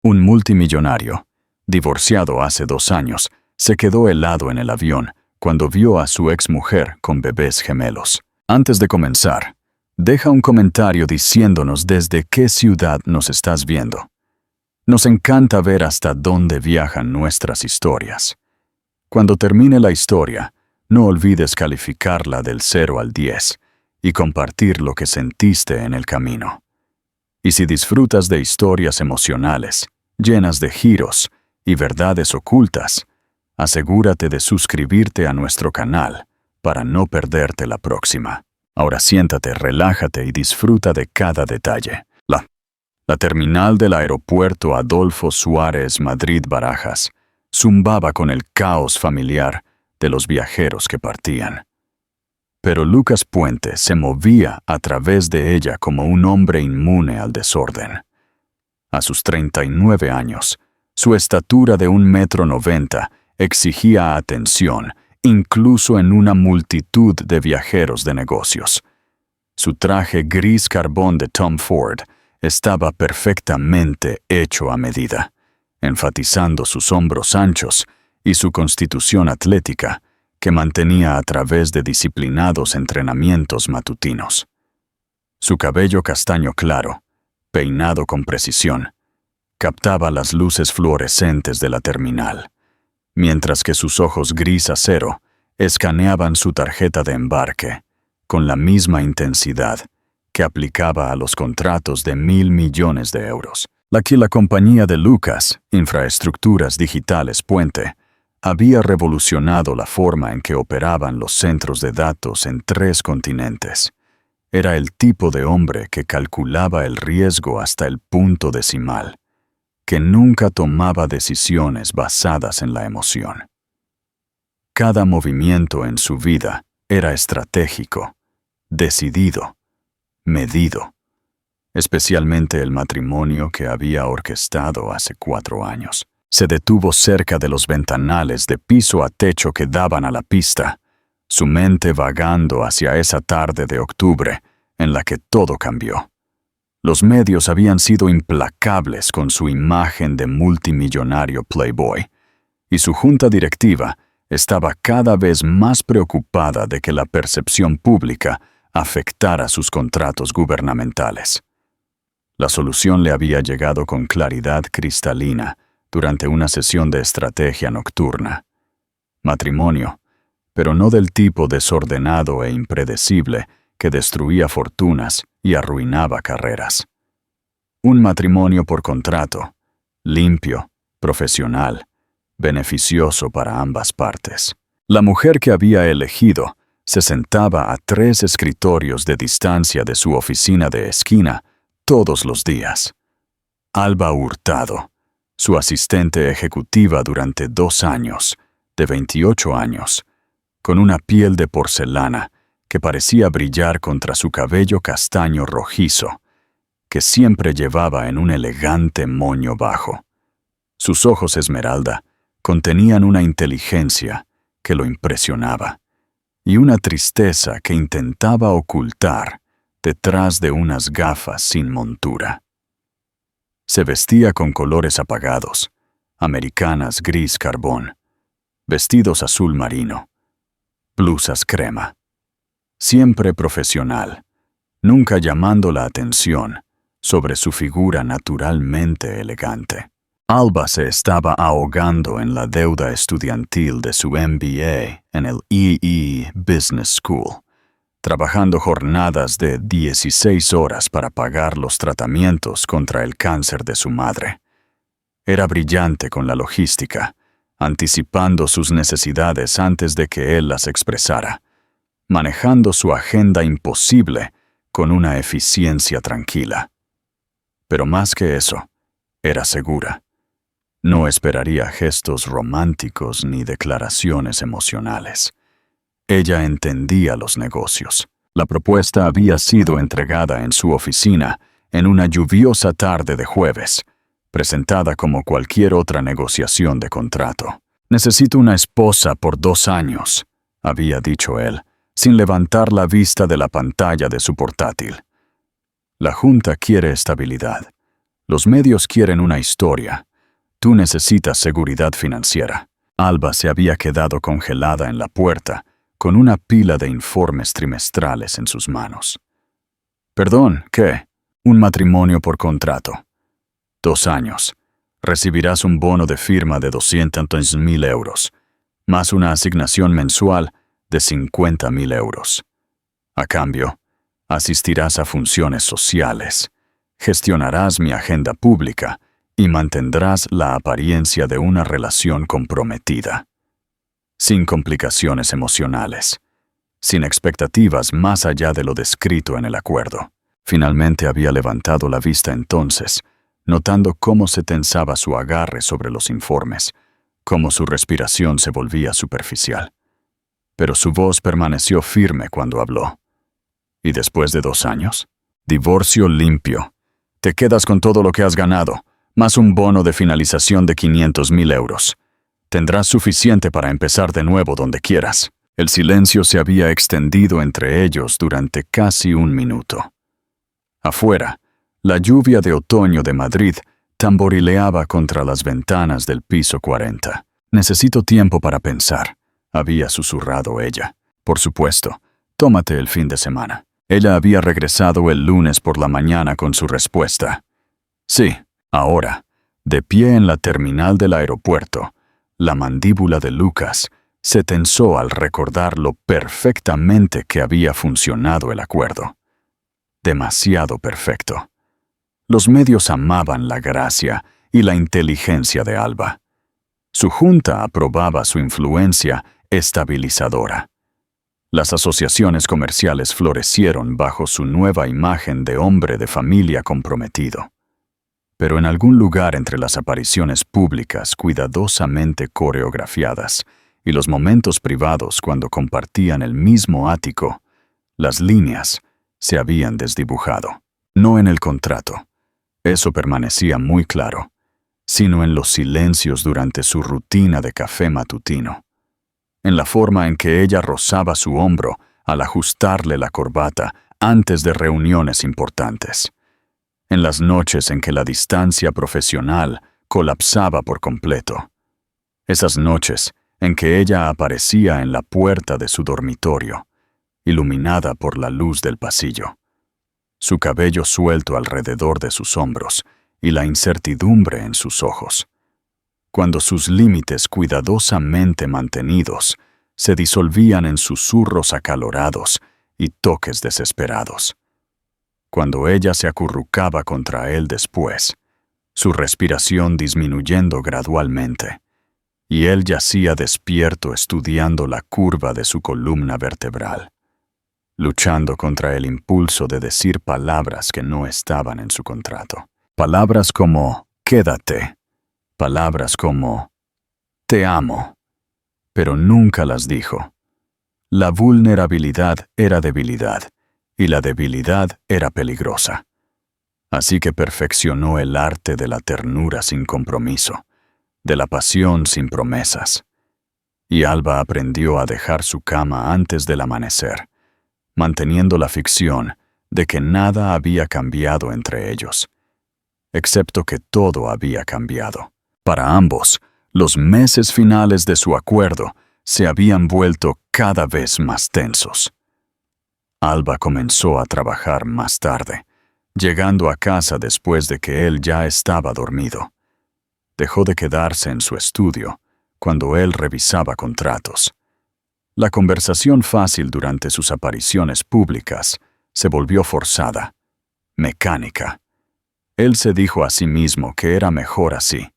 Un multimillonario, divorciado hace 2 años, se quedó helado en el avión cuando vio a su exmujer con bebés gemelos. Antes de comenzar, deja un comentario diciéndonos desde qué ciudad nos estás viendo. Nos encanta ver hasta dónde viajan nuestras historias. Cuando termine la historia, no olvides calificarla del 0 al 10 y compartir lo que sentiste en el camino. Y si disfrutas de historias emocionales, llenas de giros y verdades ocultas, asegúrate de suscribirte a nuestro canal para no perderte la próxima. Ahora siéntate, relájate y disfruta de cada detalle. La terminal del aeropuerto Adolfo Suárez Madrid-Barajas zumbaba con el caos familiar de los viajeros que partían. Pero Lucas Puente se movía a través de ella como un hombre inmune al desorden. A sus 39 años, su estatura de 1,90 m exigía atención, incluso en una multitud de viajeros de negocios. Su traje gris carbón de Tom Ford estaba perfectamente hecho a medida, enfatizando sus hombros anchos y su constitución atlética, que mantenía a través de disciplinados entrenamientos matutinos. Su cabello castaño claro, peinado con precisión, captaba las luces fluorescentes de la terminal, mientras que sus ojos gris acero escaneaban su tarjeta de embarque con la misma intensidad que aplicaba a los contratos de 1.000 millones de euros. La compañía de Lucas, Infraestructuras Digitales Puente, había revolucionado la forma en que operaban los centros de datos en 3 continentes. Era el tipo de hombre que calculaba el riesgo hasta el punto decimal, que nunca tomaba decisiones basadas en la emoción. Cada movimiento en su vida era estratégico, decidido, medido, especialmente el matrimonio que había orquestado hace 4 años. Se detuvo cerca de los ventanales de piso a techo que daban a la pista, su mente vagando hacia esa tarde de octubre en la que todo cambió. Los medios habían sido implacables con su imagen de multimillonario playboy, y su junta directiva estaba cada vez más preocupada de que la percepción pública afectara sus contratos gubernamentales. La solución le había llegado con claridad cristalina durante una sesión de estrategia nocturna. Matrimonio, pero no del tipo desordenado e impredecible que destruía fortunas y arruinaba carreras. Un matrimonio por contrato, limpio, profesional, beneficioso para ambas partes. La mujer que había elegido se sentaba a 3 escritorios de distancia de su oficina de esquina todos los días. Alba Hurtado, su asistente ejecutiva durante 2 años, de 28 años, con una piel de porcelana que parecía brillar contra su cabello castaño rojizo, que siempre llevaba en un elegante moño bajo. Sus ojos esmeralda contenían una inteligencia que lo impresionaba y una tristeza que intentaba ocultar detrás de unas gafas sin montura. Se vestía con colores apagados, americanas gris carbón, vestidos azul marino, blusas crema. Siempre profesional, nunca llamando la atención sobre su figura naturalmente elegante. Alba se estaba ahogando en la deuda estudiantil de su MBA en el EE Business School, trabajando jornadas de 16 horas para pagar los tratamientos contra el cáncer de su madre. Era brillante con la logística, anticipando sus necesidades antes de que él las expresara, manejando su agenda imposible con una eficiencia tranquila. Pero más que eso, era segura. No esperaría gestos románticos ni declaraciones emocionales. Ella entendía los negocios. La propuesta había sido entregada en su oficina en una lluviosa tarde de jueves, presentada como cualquier otra negociación de contrato. «Necesito una esposa por 2 años», había dicho él, sin levantar la vista de la pantalla de su portátil. La Junta quiere estabilidad. Los medios quieren una historia. Tú necesitas seguridad financiera. Alba se había quedado congelada en la puerta, con una pila de informes trimestrales en sus manos. Perdón, ¿qué? Un matrimonio por contrato. 2 años. Recibirás un bono de firma de 200.000 euros, más una asignación mensual de 50.000 euros. A cambio, asistirás a funciones sociales, gestionarás mi agenda pública y mantendrás la apariencia de una relación comprometida. Sin complicaciones emocionales, sin expectativas más allá de lo descrito en el acuerdo. Finalmente había levantado la vista entonces, notando cómo se tensaba su agarre sobre los informes, cómo su respiración se volvía superficial. Pero su voz permaneció firme cuando habló. ¿Y después de 2 años? Divorcio limpio. Te quedas con todo lo que has ganado, más un bono de finalización de 500.000 euros. Tendrás suficiente para empezar de nuevo donde quieras. El silencio se había extendido entre ellos durante casi 1 minuto. Afuera, la lluvia de otoño de Madrid tamborileaba contra las ventanas del piso 40. Necesito tiempo para pensar, había susurrado ella. Por supuesto, tómate el fin de semana. Ella había regresado el lunes por la mañana con su respuesta. Sí, ahora, de pie en la terminal del aeropuerto, la mandíbula de Lucas se tensó al recordar lo perfectamente que había funcionado el acuerdo. Demasiado perfecto. Los medios amaban la gracia y la inteligencia de Alba. Su junta aprobaba su influencia estabilizadora. Las asociaciones comerciales florecieron bajo su nueva imagen de hombre de familia comprometido. Pero en algún lugar entre las apariciones públicas cuidadosamente coreografiadas y los momentos privados cuando compartían el mismo ático, las líneas se habían desdibujado. No en el contrato, eso permanecía muy claro, sino en los silencios durante su rutina de café matutino, en la forma en que ella rozaba su hombro al ajustarle la corbata antes de reuniones importantes, en las noches en que la distancia profesional colapsaba por completo, esas noches en que ella aparecía en la puerta de su dormitorio, iluminada por la luz del pasillo, su cabello suelto alrededor de sus hombros y la incertidumbre en sus ojos, cuando sus límites cuidadosamente mantenidos se disolvían en susurros acalorados y toques desesperados. Cuando ella se acurrucaba contra él después, su respiración disminuyendo gradualmente, y él yacía despierto estudiando la curva de su columna vertebral, luchando contra el impulso de decir palabras que no estaban en su contrato. Palabras como «quédate», palabras como «te amo», pero nunca las dijo. La vulnerabilidad era debilidad, y la debilidad era peligrosa. Así que perfeccionó el arte de la ternura sin compromiso, de la pasión sin promesas. Y Alba aprendió a dejar su cama antes del amanecer, manteniendo la ficción de que nada había cambiado entre ellos, excepto que todo había cambiado. Para ambos, los meses finales de su acuerdo se habían vuelto cada vez más tensos. Alba comenzó a trabajar más tarde, llegando a casa después de que él ya estaba dormido. Dejó de quedarse en su estudio cuando él revisaba contratos. La conversación fácil durante sus apariciones públicas se volvió forzada, mecánica. Él se dijo a sí mismo que era mejor así,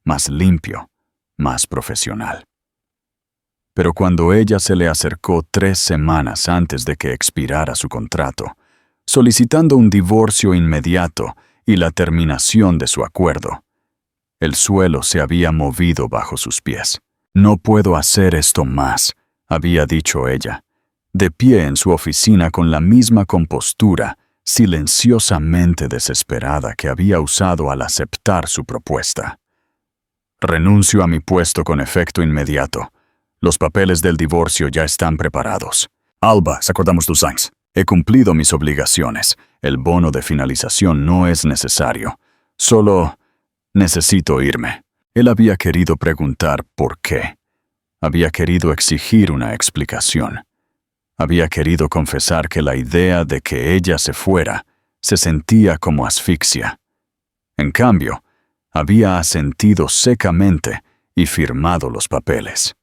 más limpio, más profesional. Pero cuando ella se le acercó 3 semanas antes de que expirara su contrato, solicitando un divorcio inmediato y la terminación de su acuerdo, el suelo se había movido bajo sus pies. «No puedo hacer esto más», había dicho ella, de pie en su oficina con la misma compostura, silenciosamente desesperada que había usado al aceptar su propuesta. «Renuncio a mi puesto con efecto inmediato. Los papeles del divorcio ya están preparados. Alba, acordamos tus años. He cumplido mis obligaciones. El bono de finalización no es necesario. Solo necesito irme. Él había querido preguntar por qué. Había querido exigir una explicación. Había querido confesar que la idea de que ella se fuera se sentía como asfixia. En cambio, había asentido secamente y firmado los papeles.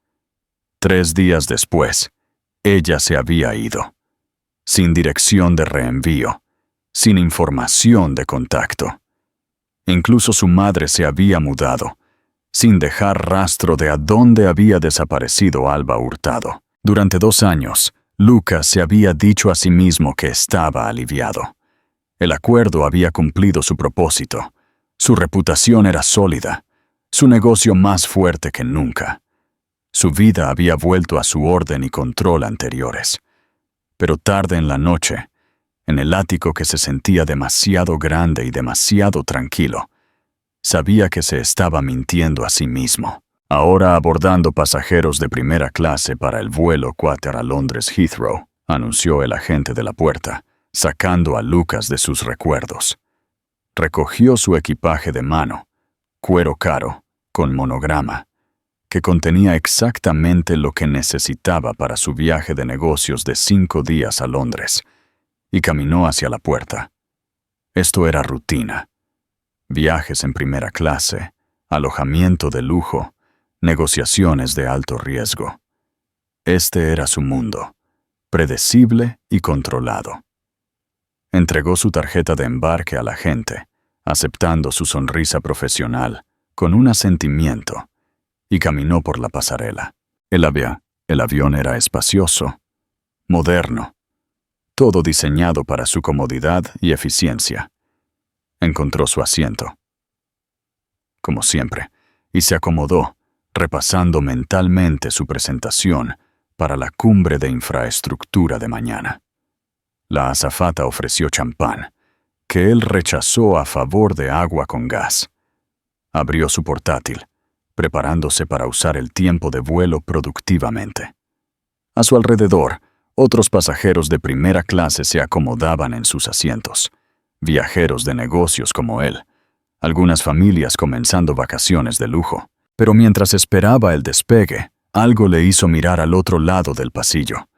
3 días después, ella se había ido, sin dirección de reenvío, sin información de contacto. Incluso su madre se había mudado, sin dejar rastro de a dónde había desaparecido Alba Hurtado. Durante 2 años, Lucas se había dicho a sí mismo que estaba aliviado. El acuerdo había cumplido su propósito. Su reputación era sólida, su negocio más fuerte que nunca. Su vida había vuelto a su orden y control anteriores. Pero tarde en la noche, en el ático que se sentía demasiado grande y demasiado tranquilo, sabía que se estaba mintiendo a sí mismo. Ahora abordando pasajeros de primera clase para el vuelo cuáter a Londres Heathrow, anunció el agente de la puerta, sacando a Lucas de sus recuerdos. Recogió su equipaje de mano, cuero caro, con monograma, que contenía exactamente lo que necesitaba para su viaje de negocios de 5 días a Londres, y caminó hacia la puerta. Esto era rutina. Viajes en primera clase, alojamiento de lujo, negociaciones de alto riesgo. Este era su mundo, predecible y controlado. Entregó su tarjeta de embarque al agente, aceptando su sonrisa profesional, con un asentimiento, y caminó por la pasarela. El avión era espacioso, moderno, todo diseñado para su comodidad y eficiencia. Encontró su asiento, como siempre, y se acomodó, repasando mentalmente su presentación para la cumbre de infraestructura de mañana. La azafata ofreció champán, que él rechazó a favor de agua con gas. Abrió su portátil, preparándose para usar el tiempo de vuelo productivamente. A su alrededor, otros pasajeros de primera clase se acomodaban en sus asientos, viajeros de negocios como él, algunas familias comenzando vacaciones de lujo. Pero mientras esperaba el despegue, algo le hizo mirar al otro lado del pasillo.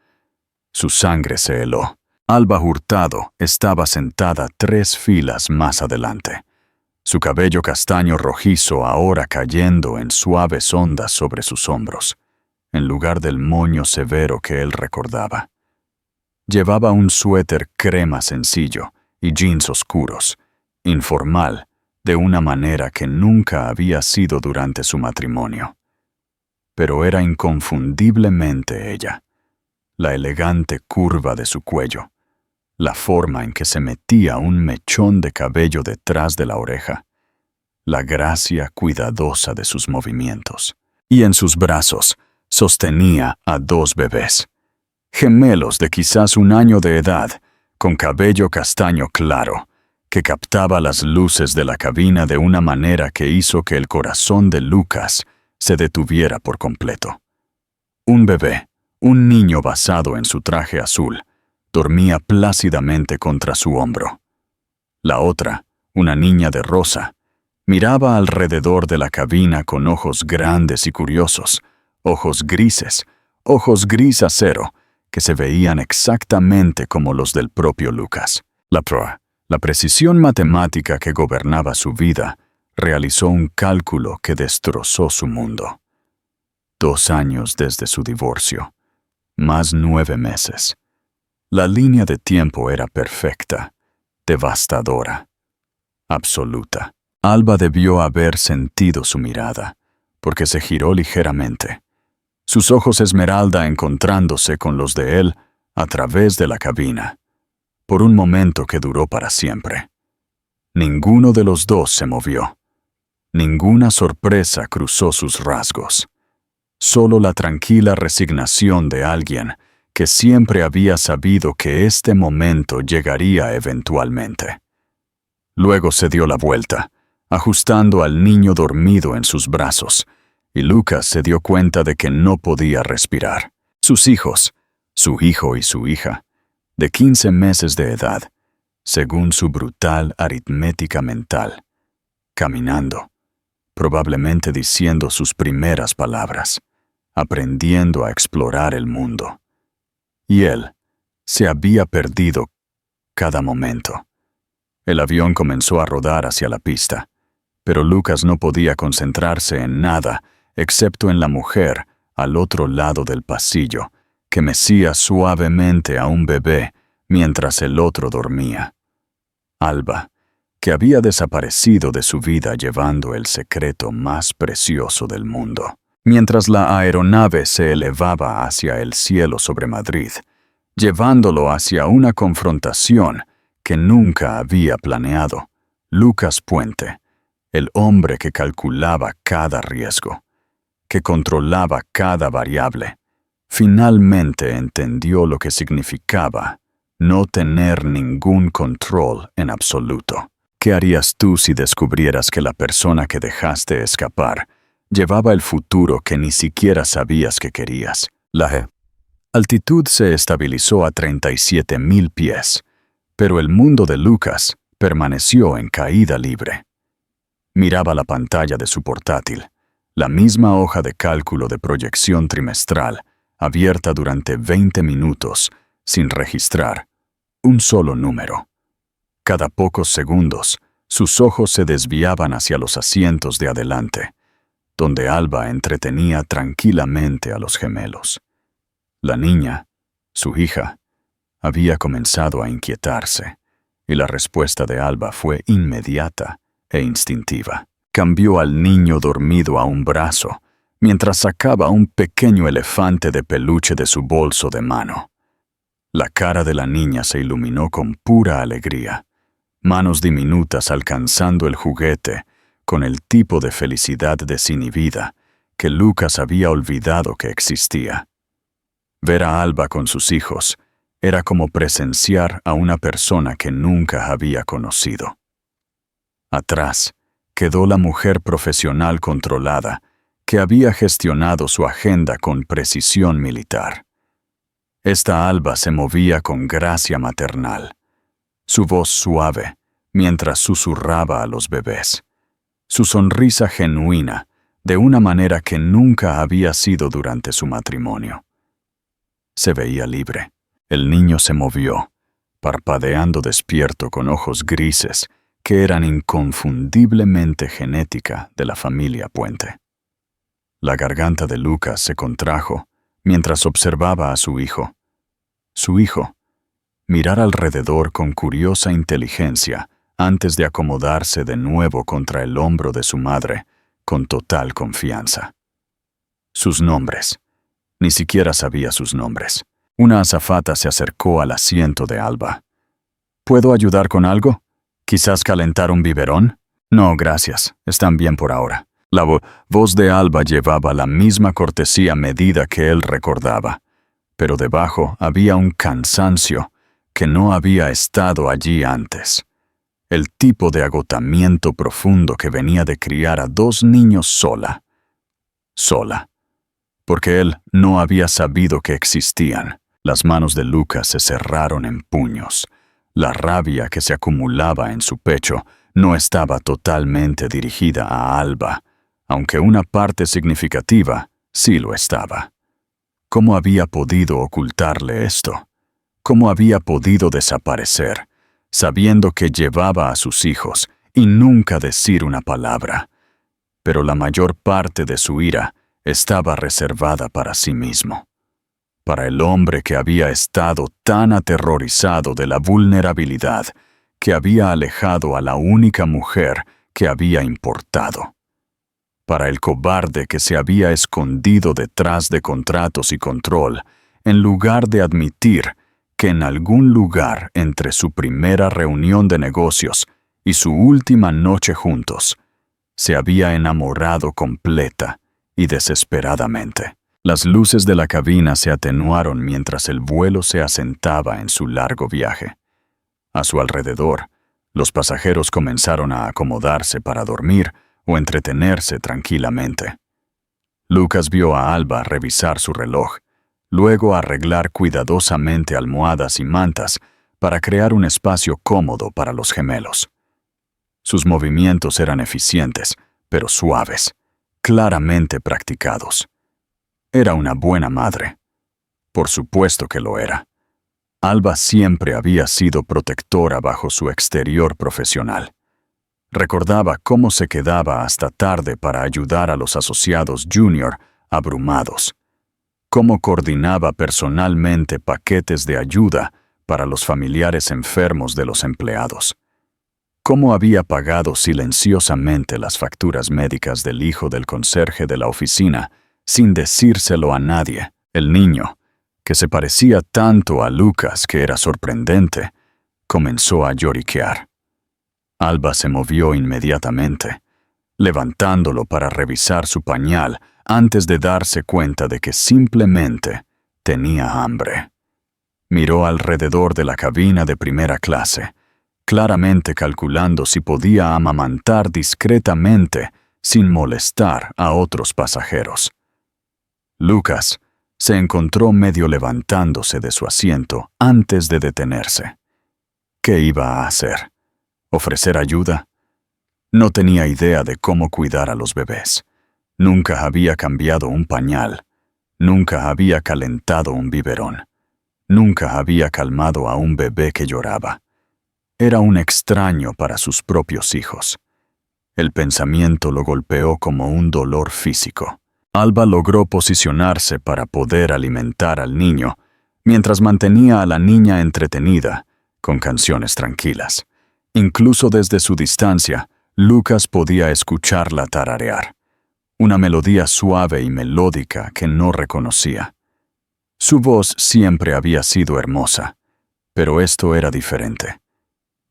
Su sangre se heló. Alba Hurtado estaba sentada 3 filas más adelante, su cabello castaño rojizo ahora cayendo en suaves ondas sobre sus hombros, en lugar del moño severo que él recordaba. Llevaba un suéter crema sencillo y jeans oscuros, informal, de una manera que nunca había sido durante su matrimonio. Pero era inconfundiblemente ella, la elegante curva de su cuello, la forma en que se metía un mechón de cabello detrás de la oreja, la gracia cuidadosa de sus movimientos. Y en sus brazos sostenía a 2 bebés, gemelos de quizás 1 año de edad, con cabello castaño claro, que captaba las luces de la cabina de una manera que hizo que el corazón de Lucas se detuviera por completo. Un bebé, un niño basado en su traje azul, dormía plácidamente contra su hombro. La otra, una niña de rosa, miraba alrededor de la cabina con ojos grandes y curiosos, ojos gris acero, que se veían exactamente como los del propio Lucas. La precisión matemática que gobernaba su vida realizó un cálculo que destrozó su mundo. 2 años desde su divorcio, más 9 meses. La línea de tiempo era perfecta, devastadora, absoluta. Alba debió haber sentido su mirada, porque se giró ligeramente, sus ojos esmeralda encontrándose con los de él a través de la cabina, por un momento que duró para siempre. Ninguno de los dos se movió. Ninguna sorpresa cruzó sus rasgos. Solo la tranquila resignación de alguien que siempre había sabido que este momento llegaría eventualmente. Luego se dio la vuelta, ajustando al niño dormido en sus brazos, y Lucas se dio cuenta de que no podía respirar. Sus hijos, su hijo y su hija, de 15 meses de edad, según su brutal aritmética mental, caminando, probablemente diciendo sus primeras palabras, aprendiendo a explorar el mundo. Y él se había perdido cada momento. El avión comenzó a rodar hacia la pista, pero Lucas no podía concentrarse en nada excepto en la mujer al otro lado del pasillo, que mecía suavemente a un bebé mientras el otro dormía. Alba, que había desaparecido de su vida llevando el secreto más precioso del mundo. Mientras la aeronave se elevaba hacia el cielo sobre Madrid, llevándolo hacia una confrontación que nunca había planeado, Lucas Puente, el hombre que calculaba cada riesgo, que controlaba cada variable, finalmente entendió lo que significaba no tener ningún control en absoluto. ¿Qué harías tú si descubrieras que la persona que dejaste escapar llevaba el futuro que ni siquiera sabías que querías? La altitud se estabilizó a 37,000 pies, pero el mundo de Lucas permaneció en caída libre. Miraba la pantalla de su portátil, la misma hoja de cálculo de proyección trimestral, abierta durante 20 minutos, sin registrar un solo número. Cada pocos segundos, sus ojos se desviaban hacia los asientos de adelante, donde Alba entretenía tranquilamente a los gemelos. La niña, su hija, había comenzado a inquietarse, y la respuesta de Alba fue inmediata e instintiva. Cambió al niño dormido a un brazo, mientras sacaba un pequeño elefante de peluche de su bolso de mano. La cara de la niña se iluminó con pura alegría, manos diminutas alcanzando el juguete con el tipo de felicidad desinhibida que Lucas había olvidado que existía. Ver a Alba con sus hijos era como presenciar a una persona que nunca había conocido. Atrás quedó la mujer profesional controlada que había gestionado su agenda con precisión militar. Esta Alba se movía con gracia maternal, su voz suave mientras susurraba a los bebés, su sonrisa genuina de una manera que nunca había sido durante su matrimonio. Se veía libre. El niño se movió, parpadeando despierto con ojos grises que eran inconfundiblemente genética de la familia Puente. La garganta de Lucas se contrajo mientras observaba a su hijo. Su hijo, mirar alrededor con curiosa inteligencia antes de acomodarse de nuevo contra el hombro de su madre, con total confianza. Sus nombres. Ni siquiera sabía sus nombres. Una azafata se acercó al asiento de Alba. ¿Puedo ayudar con algo? ¿Quizás calentar un biberón? No, gracias. Están bien por ahora. La voz de Alba llevaba la misma cortesía medida que él recordaba, pero debajo había un cansancio que no había estado allí antes. El tipo de agotamiento profundo que venía de criar a 2 niños sola, porque él no había sabido que existían. Las manos de Lucas se cerraron en puños. La rabia que se acumulaba en su pecho no estaba totalmente dirigida a Alba, aunque una parte significativa sí lo estaba. ¿Cómo había podido ocultarle esto? ¿Cómo había podido desaparecer, sabiendo que llevaba a sus hijos y nunca decir una palabra? Pero la mayor parte de su ira estaba reservada para sí mismo, para el hombre que había estado tan aterrorizado de la vulnerabilidad que había alejado a la única mujer que había importado, para el cobarde que se había escondido detrás de contratos y control, en lugar de admitir que en algún lugar entre su primera reunión de negocios y su última noche juntos, se había enamorado completa y desesperadamente. Las luces de la cabina se atenuaron mientras el vuelo se asentaba en su largo viaje. A su alrededor, los pasajeros comenzaron a acomodarse para dormir o entretenerse tranquilamente. Lucas vio a Alba revisar su reloj, luego arreglar cuidadosamente almohadas y mantas para crear un espacio cómodo para los gemelos. Sus movimientos eran eficientes, pero suaves, claramente practicados. Era una buena madre. Por supuesto que lo era. Alba siempre había sido protectora bajo su exterior profesional. Recordaba cómo se quedaba hasta tarde para ayudar a los asociados junior abrumados, cómo coordinaba personalmente paquetes de ayuda para los familiares enfermos de los empleados, cómo había pagado silenciosamente las facturas médicas del hijo del conserje de la oficina sin decírselo a nadie. El niño, que se parecía tanto a Lucas que era sorprendente, comenzó a lloriquear. Alba se movió inmediatamente, levantándolo para revisar su pañal antes de darse cuenta de que simplemente tenía hambre. Miró alrededor de la cabina de primera clase, claramente calculando si podía amamantar discretamente sin molestar a otros pasajeros. Lucas se encontró medio levantándose de su asiento antes de detenerse. ¿Qué iba a hacer? ¿Ofrecer ayuda? No tenía idea de cómo cuidar a los bebés. Nunca había cambiado un pañal. Nunca había calentado un biberón. Nunca había calmado a un bebé que lloraba. Era un extraño para sus propios hijos. El pensamiento lo golpeó como un dolor físico. Alba logró posicionarse para poder alimentar al niño, mientras mantenía a la niña entretenida con canciones tranquilas. Incluso desde su distancia, Lucas podía escucharla tararear, una melodía suave y melódica que no reconocía. Su voz siempre había sido hermosa, pero esto era diferente.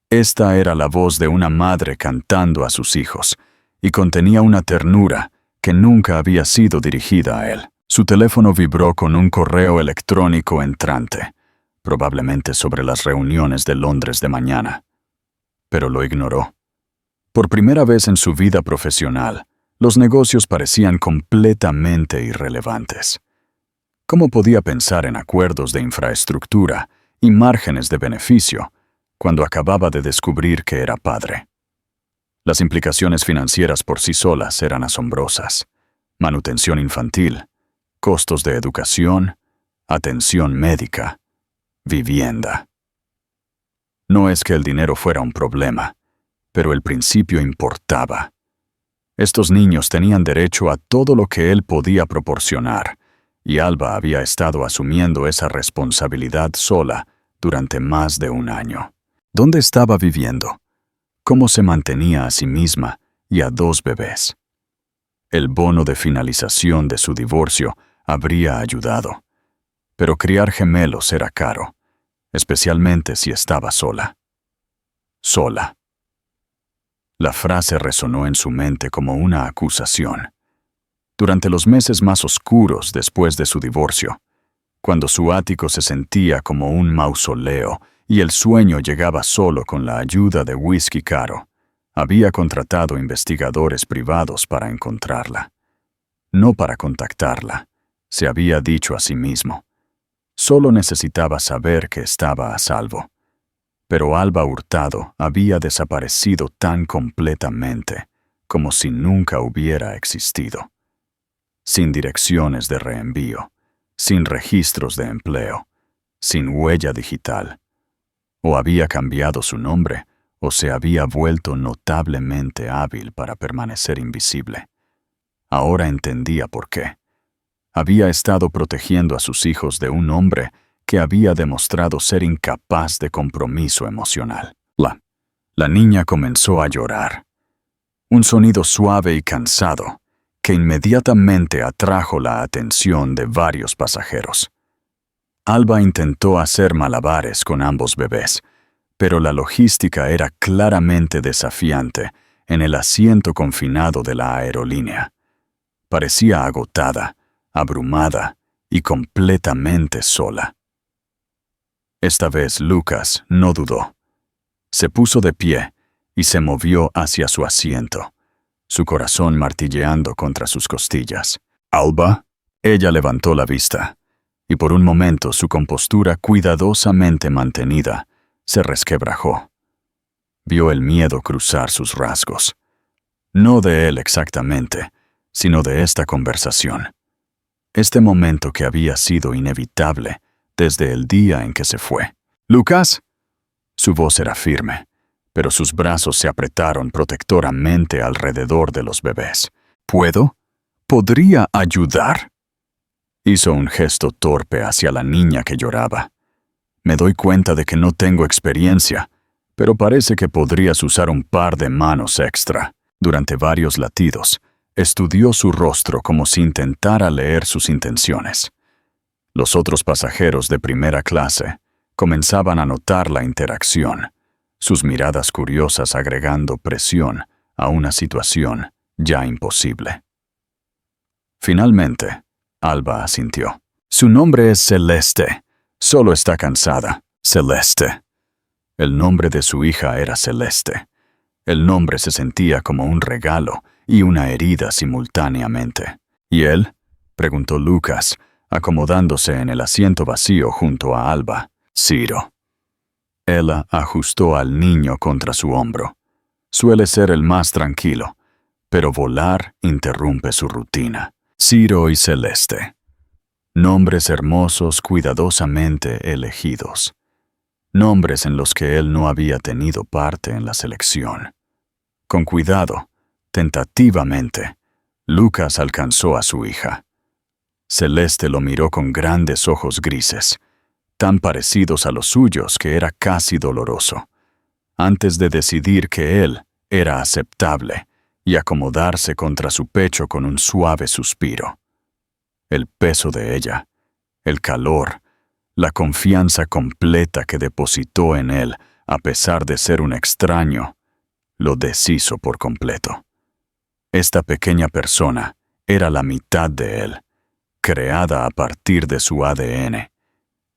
Esta era la voz de una madre cantando a sus hijos, y contenía una ternura que nunca había sido dirigida a él. Su teléfono vibró con un correo electrónico entrante, probablemente sobre las reuniones de Londres de mañana. Pero lo ignoró. Por primera vez en su vida profesional, los negocios parecían completamente irrelevantes. ¿Cómo podía pensar en acuerdos de infraestructura y márgenes de beneficio cuando acababa de descubrir que era padre? Las implicaciones financieras por sí solas eran asombrosas. Manutención infantil, costos de educación, atención médica, vivienda. No es que el dinero fuera un problema, pero el principio importaba. Estos niños tenían derecho a todo lo que él podía proporcionar, y Alba había estado asumiendo esa responsabilidad sola durante más de un año. ¿Dónde estaba viviendo? ¿Cómo se mantenía a sí misma y a 2 bebés? El bono de finalización de su divorcio habría ayudado, pero criar gemelos era caro, especialmente si estaba sola. Sola. La frase resonó en su mente como una acusación. Durante los meses más oscuros después de su divorcio, cuando su ático se sentía como un mausoleo y el sueño llegaba solo con la ayuda de whisky caro, había contratado investigadores privados para encontrarla. No para contactarla, se había dicho a sí mismo. Solo necesitaba saber que estaba a salvo. Pero Alba Hurtado había desaparecido tan completamente como si nunca hubiera existido. Sin direcciones de reenvío, sin registros de empleo, sin huella digital. O había cambiado su nombre, o se había vuelto notablemente hábil para permanecer invisible. Ahora entendía por qué. Había estado protegiendo a sus hijos de un hombre que había demostrado ser incapaz de compromiso emocional. La niña comenzó a llorar. Un sonido suave y cansado que inmediatamente atrajo la atención de varios pasajeros. Alba intentó hacer malabares con ambos bebés, pero la logística era claramente desafiante en el asiento confinado de la aerolínea. Parecía agotada, abrumada y completamente sola. Esta vez Lucas no dudó. Se puso de pie y se movió hacia su asiento, su corazón martilleando contra sus costillas. «¿Alba?» Ella levantó la vista, y por un momento su compostura cuidadosamente mantenida se resquebrajó. Vio el miedo cruzar sus rasgos. No de él exactamente, sino de esta conversación. Este momento que había sido inevitable desde el día en que se fue. «¿Lucas?» Su voz era firme, pero sus brazos se apretaron protectoramente alrededor de los bebés. «¿Puedo? ¿Podría ayudar?» Hizo un gesto torpe hacia la niña que lloraba. «Me doy cuenta de que no tengo experiencia, pero parece que podrías usar un par de manos extra». Durante varios latidos, estudió su rostro como si intentara leer sus intenciones. Los otros pasajeros de primera clase comenzaban a notar la interacción, sus miradas curiosas agregando presión a una situación ya imposible. Finalmente, Alba asintió. «Su nombre es Celeste. Solo está cansada. Celeste». El nombre de su hija era Celeste. El nombre se sentía como un regalo y una herida simultáneamente. «¿Y él?», preguntó Lucas, acomodándose en el asiento vacío junto a Alba. «Ciro». Ella ajustó al niño contra su hombro. Suele ser el más tranquilo, pero volar interrumpe su rutina. Ciro y Celeste. Nombres hermosos cuidadosamente elegidos. Nombres en los que él no había tenido parte en la selección. Con cuidado, tentativamente, Lucas alcanzó a su hija. Celeste lo miró con grandes ojos grises, tan parecidos a los suyos que era casi doloroso, antes de decidir que él era aceptable y acomodarse contra su pecho con un suave suspiro. El peso de ella, el calor, la confianza completa que depositó en él a pesar de ser un extraño, lo deshizo por completo. Esta pequeña persona era la mitad de él, creada a partir de su ADN,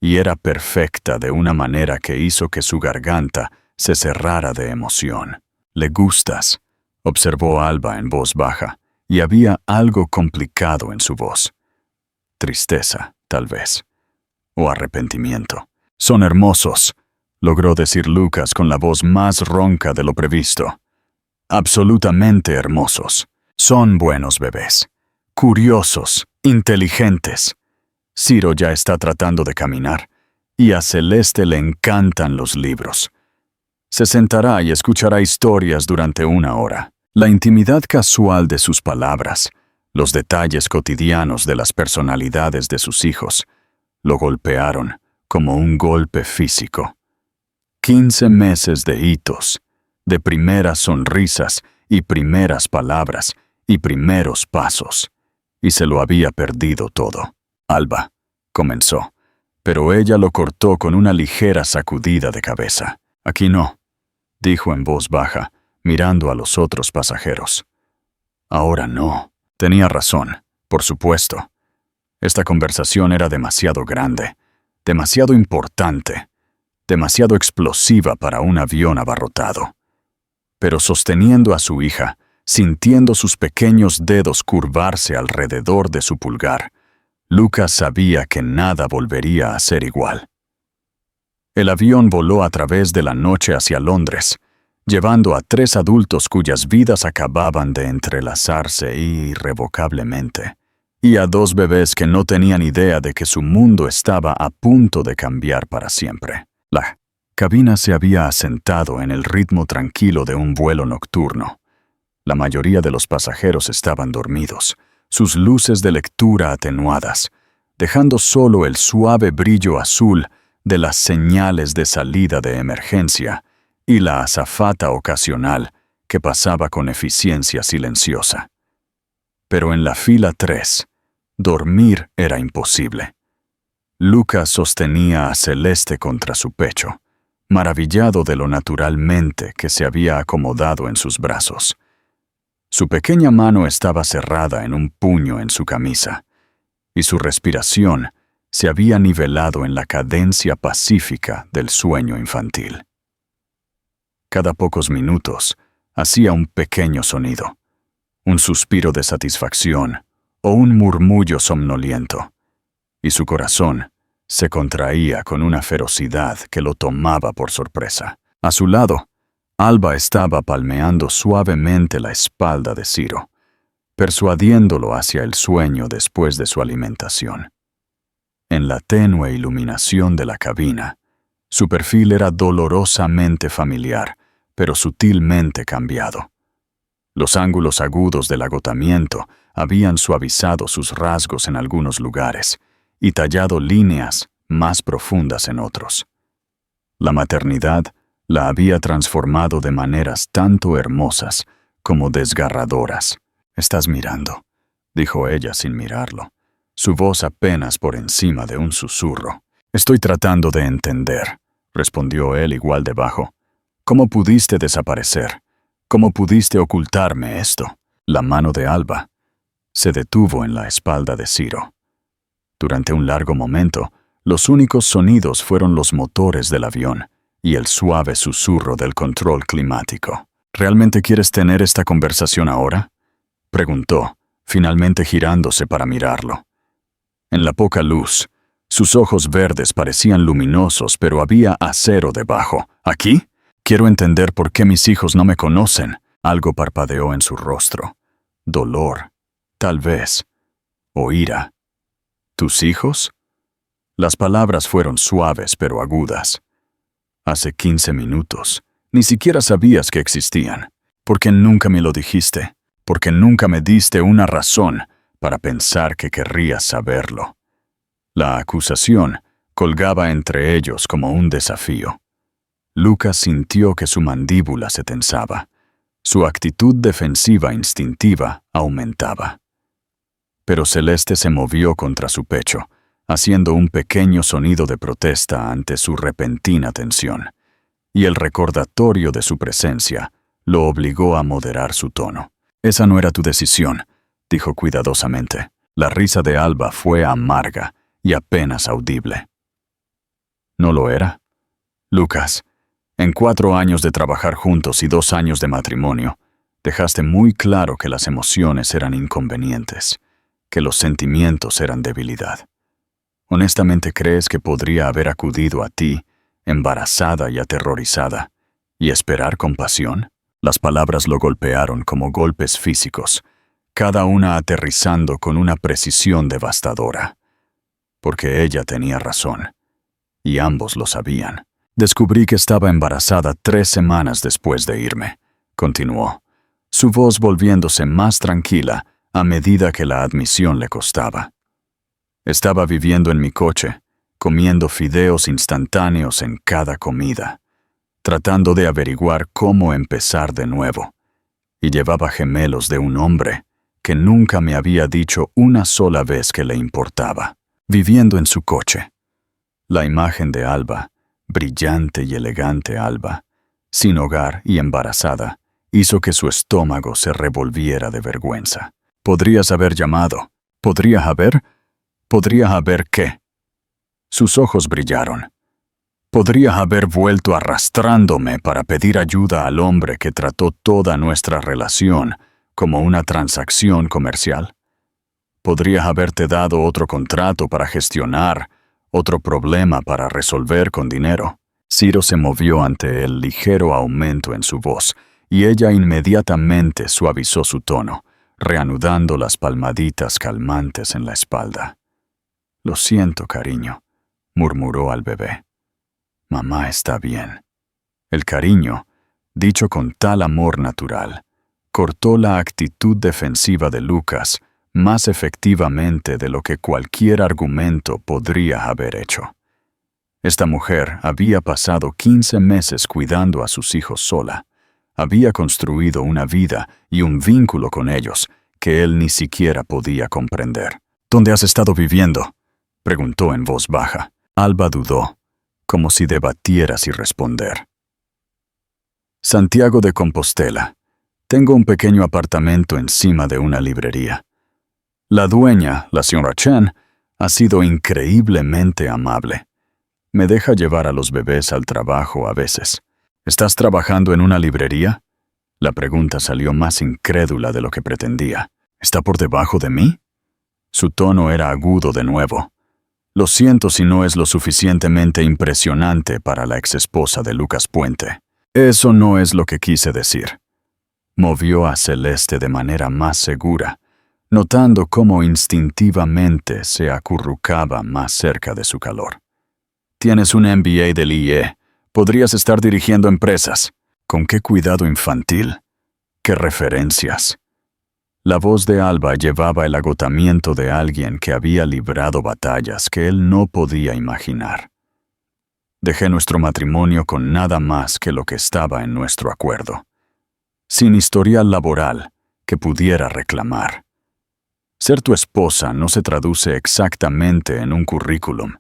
y era perfecta de una manera que hizo que su garganta se cerrara de emoción. «¿Le gustas?», observó Alba en voz baja, y había algo complicado en su voz. Tristeza, tal vez, o arrepentimiento. «Son hermosos», logró decir Lucas con la voz más ronca de lo previsto. «Absolutamente hermosos. Son buenos bebés. Curiosos, inteligentes». Ciro ya está tratando de caminar, y a Celeste le encantan los libros. Se sentará y escuchará historias durante 1 hora. La intimidad casual de sus palabras, los detalles cotidianos de las personalidades de sus hijos, lo golpearon como un golpe físico. 15 meses de hitos, de primeras sonrisas y primeras palabras y primeros pasos, y se lo había perdido todo. «Alba», comenzó, pero ella lo cortó con una ligera sacudida de cabeza. «Aquí no», dijo en voz baja, mirando a los otros pasajeros. «Ahora no». Tenía razón, por supuesto. Esta conversación era demasiado grande, demasiado importante, demasiado explosiva para un avión abarrotado. Pero sosteniendo a su hija, sintiendo sus pequeños dedos curvarse alrededor de su pulgar, Lucas sabía que nada volvería a ser igual. El avión voló a través de la noche hacia Londres, llevando a 3 adultos cuyas vidas acababan de entrelazarse irrevocablemente, y a 2 bebés que no tenían idea de que su mundo estaba a punto de cambiar para siempre. La cabina se había asentado en el ritmo tranquilo de un vuelo nocturno. La mayoría de los pasajeros estaban dormidos, sus luces de lectura atenuadas, dejando solo el suave brillo azul de las señales de salida de emergencia y la azafata ocasional que pasaba con eficiencia silenciosa. Pero en la fila 3, dormir era imposible. Lucas sostenía a Celeste contra su pecho, maravillado de lo naturalmente que se había acomodado en sus brazos. Su pequeña mano estaba cerrada en un puño en su camisa, y su respiración se había nivelado en la cadencia pacífica del sueño infantil. Cada pocos minutos hacía un pequeño sonido, un suspiro de satisfacción o un murmullo somnoliento, y su corazón se contraía con una ferocidad que lo tomaba por sorpresa. A su lado, Alba estaba palmeando suavemente la espalda de Ciro, persuadiéndolo hacia el sueño después de su alimentación. En la tenue iluminación de la cabina, su perfil era dolorosamente familiar, pero sutilmente cambiado. Los ángulos agudos del agotamiento habían suavizado sus rasgos en algunos lugares y tallado líneas más profundas en otros. La maternidad la había transformado de maneras tanto hermosas como desgarradoras. «Estás mirando», dijo ella sin mirarlo, su voz apenas por encima de un susurro. «Estoy tratando de entender», respondió él igual de bajo. «¿Cómo pudiste desaparecer? ¿Cómo pudiste ocultarme esto?» La mano de Alba se detuvo en la espalda de Ciro. Durante un largo momento, los únicos sonidos fueron los motores del avión y el suave susurro del control climático. «¿Realmente quieres tener esta conversación ahora?», preguntó, finalmente girándose para mirarlo. En la poca luz, sus ojos verdes parecían luminosos, pero había acero debajo. «¿Aquí? Quiero entender por qué mis hijos no me conocen». Algo parpadeó en su rostro. Dolor, tal vez, o ira. «¿Tus hijos?». Las palabras fueron suaves pero agudas. «Hace 15 minutos. Ni siquiera sabías que existían. ¿Por qué nunca me lo dijiste? Porque nunca me diste una razón para pensar que querrías saberlo». La acusación colgaba entre ellos como un desafío. Lucas sintió que su mandíbula se tensaba. Su actitud defensiva instintiva aumentaba. Pero Celeste se movió contra su pecho, haciendo un pequeño sonido de protesta ante su repentina tensión, y el recordatorio de su presencia lo obligó a moderar su tono. «Esa no era tu decisión», dijo cuidadosamente. La risa de Alba fue amarga y apenas audible. «¿No lo era? Lucas, en 4 años de trabajar juntos y 2 años de matrimonio, dejaste muy claro que las emociones eran inconvenientes, que los sentimientos eran debilidad. ¿Honestamente crees que podría haber acudido a ti, embarazada y aterrorizada, y esperar compasión?» Las palabras lo golpearon como golpes físicos, cada una aterrizando con una precisión devastadora. Porque ella tenía razón, y ambos lo sabían. «Descubrí que estaba embarazada 3 semanas después de irme», continuó, su voz volviéndose más tranquila a medida que la admisión le costaba. «Estaba viviendo en mi coche, comiendo fideos instantáneos en cada comida, tratando de averiguar cómo empezar de nuevo, y llevaba gemelos de un hombre que nunca me había dicho una sola vez que le importaba, viviendo en su coche». La imagen de Alba, brillante y elegante Alba, sin hogar y embarazada, hizo que su estómago se revolviera de vergüenza. «Podrías haber llamado. ¿Podría haber qué?» Sus ojos brillaron. «Podría haber vuelto arrastrándome para pedir ayuda al hombre que trató toda nuestra relación como una transacción comercial. Podría haberte dado otro contrato para gestionar, otro problema para resolver con dinero». Ciro se movió ante el ligero aumento en su voz, y ella inmediatamente suavizó su tono, reanudando las palmaditas calmantes en la espalda. «Lo siento, cariño», murmuró al bebé. «Mamá está bien». El cariño, dicho con tal amor natural, cortó la actitud defensiva de Lucas más efectivamente de lo que cualquier argumento podría haber hecho. Esta mujer había pasado 15 meses cuidando a sus hijos sola. Había construido una vida y un vínculo con ellos que él ni siquiera podía comprender. «¿Dónde has estado viviendo?», preguntó en voz baja. Alba dudó, como si debatiera si responder. «Santiago de Compostela. Tengo un pequeño apartamento encima de una librería. La dueña, la señora Chen, ha sido increíblemente amable. Me deja llevar a los bebés al trabajo a veces». «¿Estás trabajando en una librería?». La pregunta salió más incrédula de lo que pretendía. «¿Está por debajo de mí?». Su tono era agudo de nuevo. «Lo siento si no es lo suficientemente impresionante para la exesposa de Lucas Puente». Eso no es lo que quise decir. Movió a Celeste de manera más segura, notando cómo instintivamente se acurrucaba más cerca de su calor. Tienes un MBA del IE. Podrías estar dirigiendo empresas. ¿Con qué cuidado infantil? ¿Qué referencias? La voz de Alba llevaba el agotamiento de alguien que había librado batallas que él no podía imaginar. Dejé nuestro matrimonio con nada más que lo que estaba en nuestro acuerdo, sin historial laboral que pudiera reclamar. Ser tu esposa no se traduce exactamente en un currículum,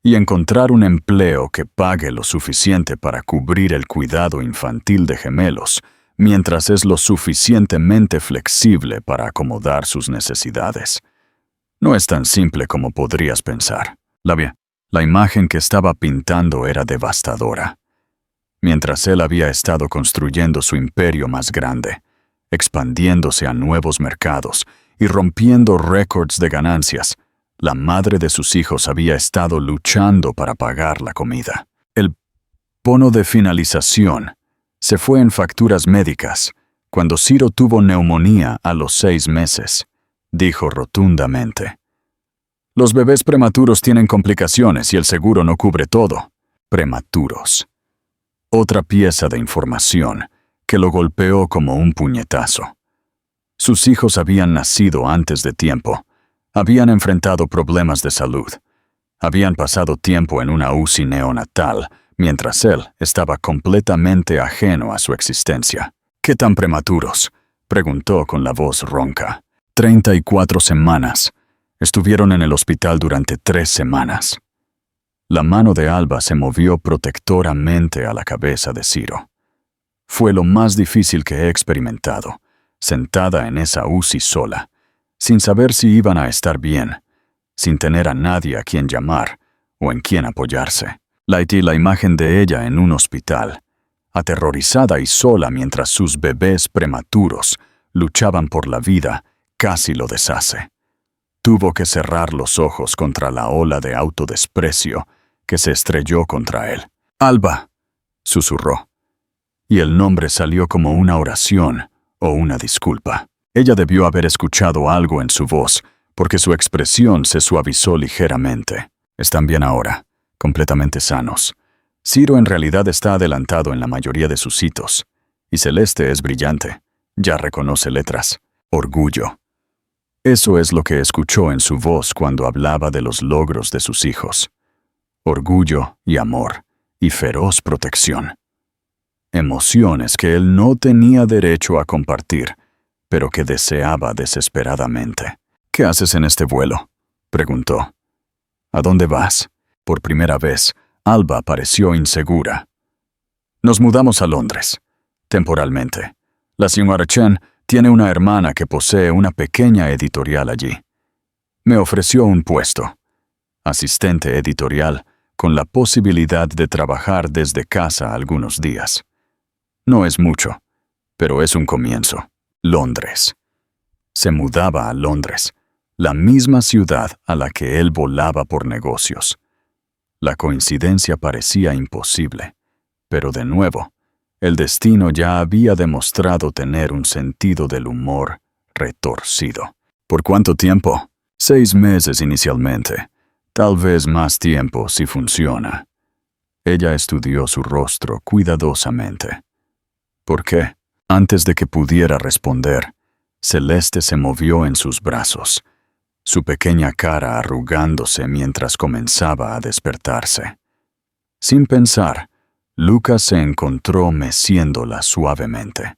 y encontrar un empleo que pague lo suficiente para cubrir el cuidado infantil de gemelos, mientras es lo suficientemente flexible para acomodar sus necesidades. No es tan simple como podrías pensar. La imagen que estaba pintando era devastadora. Mientras él había estado construyendo su imperio más grande, expandiéndose a nuevos mercados y rompiendo récords de ganancias, la madre de sus hijos había estado luchando para pagar la comida. El bono de finalización se fue en facturas médicas cuando Ciro tuvo neumonía a los 6 meses, dijo rotundamente. Los bebés prematuros tienen complicaciones y el seguro no cubre todo. Prematuros. Otra pieza de información que lo golpeó como un puñetazo. Sus hijos habían nacido antes de tiempo, habían enfrentado problemas de salud, habían pasado tiempo en una UCI neonatal, mientras él estaba completamente ajeno a su existencia. ¿Qué tan prematuros?, preguntó con la voz ronca. 34 semanas. Estuvieron en el hospital durante 3 semanas. La mano de Alba se movió protectoramente a la cabeza de Ciro. Fue lo más difícil que he experimentado, sentada en esa UCI sola, sin saber si iban a estar bien, sin tener a nadie a quien llamar o en quien apoyarse. La imagen de ella en un hospital, aterrorizada y sola mientras sus bebés prematuros luchaban por la vida, casi lo deshace. Tuvo que cerrar los ojos contra la ola de autodesprecio que se estrelló contra él. «Alba», susurró, y el nombre salió como una oración o una disculpa. Ella debió haber escuchado algo en su voz, porque su expresión se suavizó ligeramente. «Están bien ahora, completamente sanos. Ciro en realidad está adelantado en la mayoría de sus hitos, y Celeste es brillante. Ya reconoce letras. Orgullo». Eso es lo que escuchó en su voz cuando hablaba de los logros de sus hijos. Orgullo y amor, y feroz protección. Emociones que él no tenía derecho a compartir, pero que deseaba desesperadamente. «¿Qué haces en este vuelo?», preguntó. «¿A dónde vas?». Por primera vez, Alba pareció insegura. «Nos mudamos a Londres, temporalmente. La señora Chen tiene una hermana que posee una pequeña editorial allí. Me ofreció un puesto, asistente editorial, con la posibilidad de trabajar desde casa algunos días. No es mucho, pero es un comienzo. Londres». Se mudaba a Londres, la misma ciudad a la que él volaba por negocios. La coincidencia parecía imposible, pero de nuevo, el destino ya había demostrado tener un sentido del humor retorcido. ¿Por cuánto tiempo? 6 meses inicialmente. Tal vez más tiempo si funciona. Ella estudió su rostro cuidadosamente. ¿Por qué? Antes de que pudiera responder, Celeste se movió en sus brazos, su pequeña cara arrugándose mientras comenzaba a despertarse. Sin pensar, Lucas se encontró meciéndola suavemente,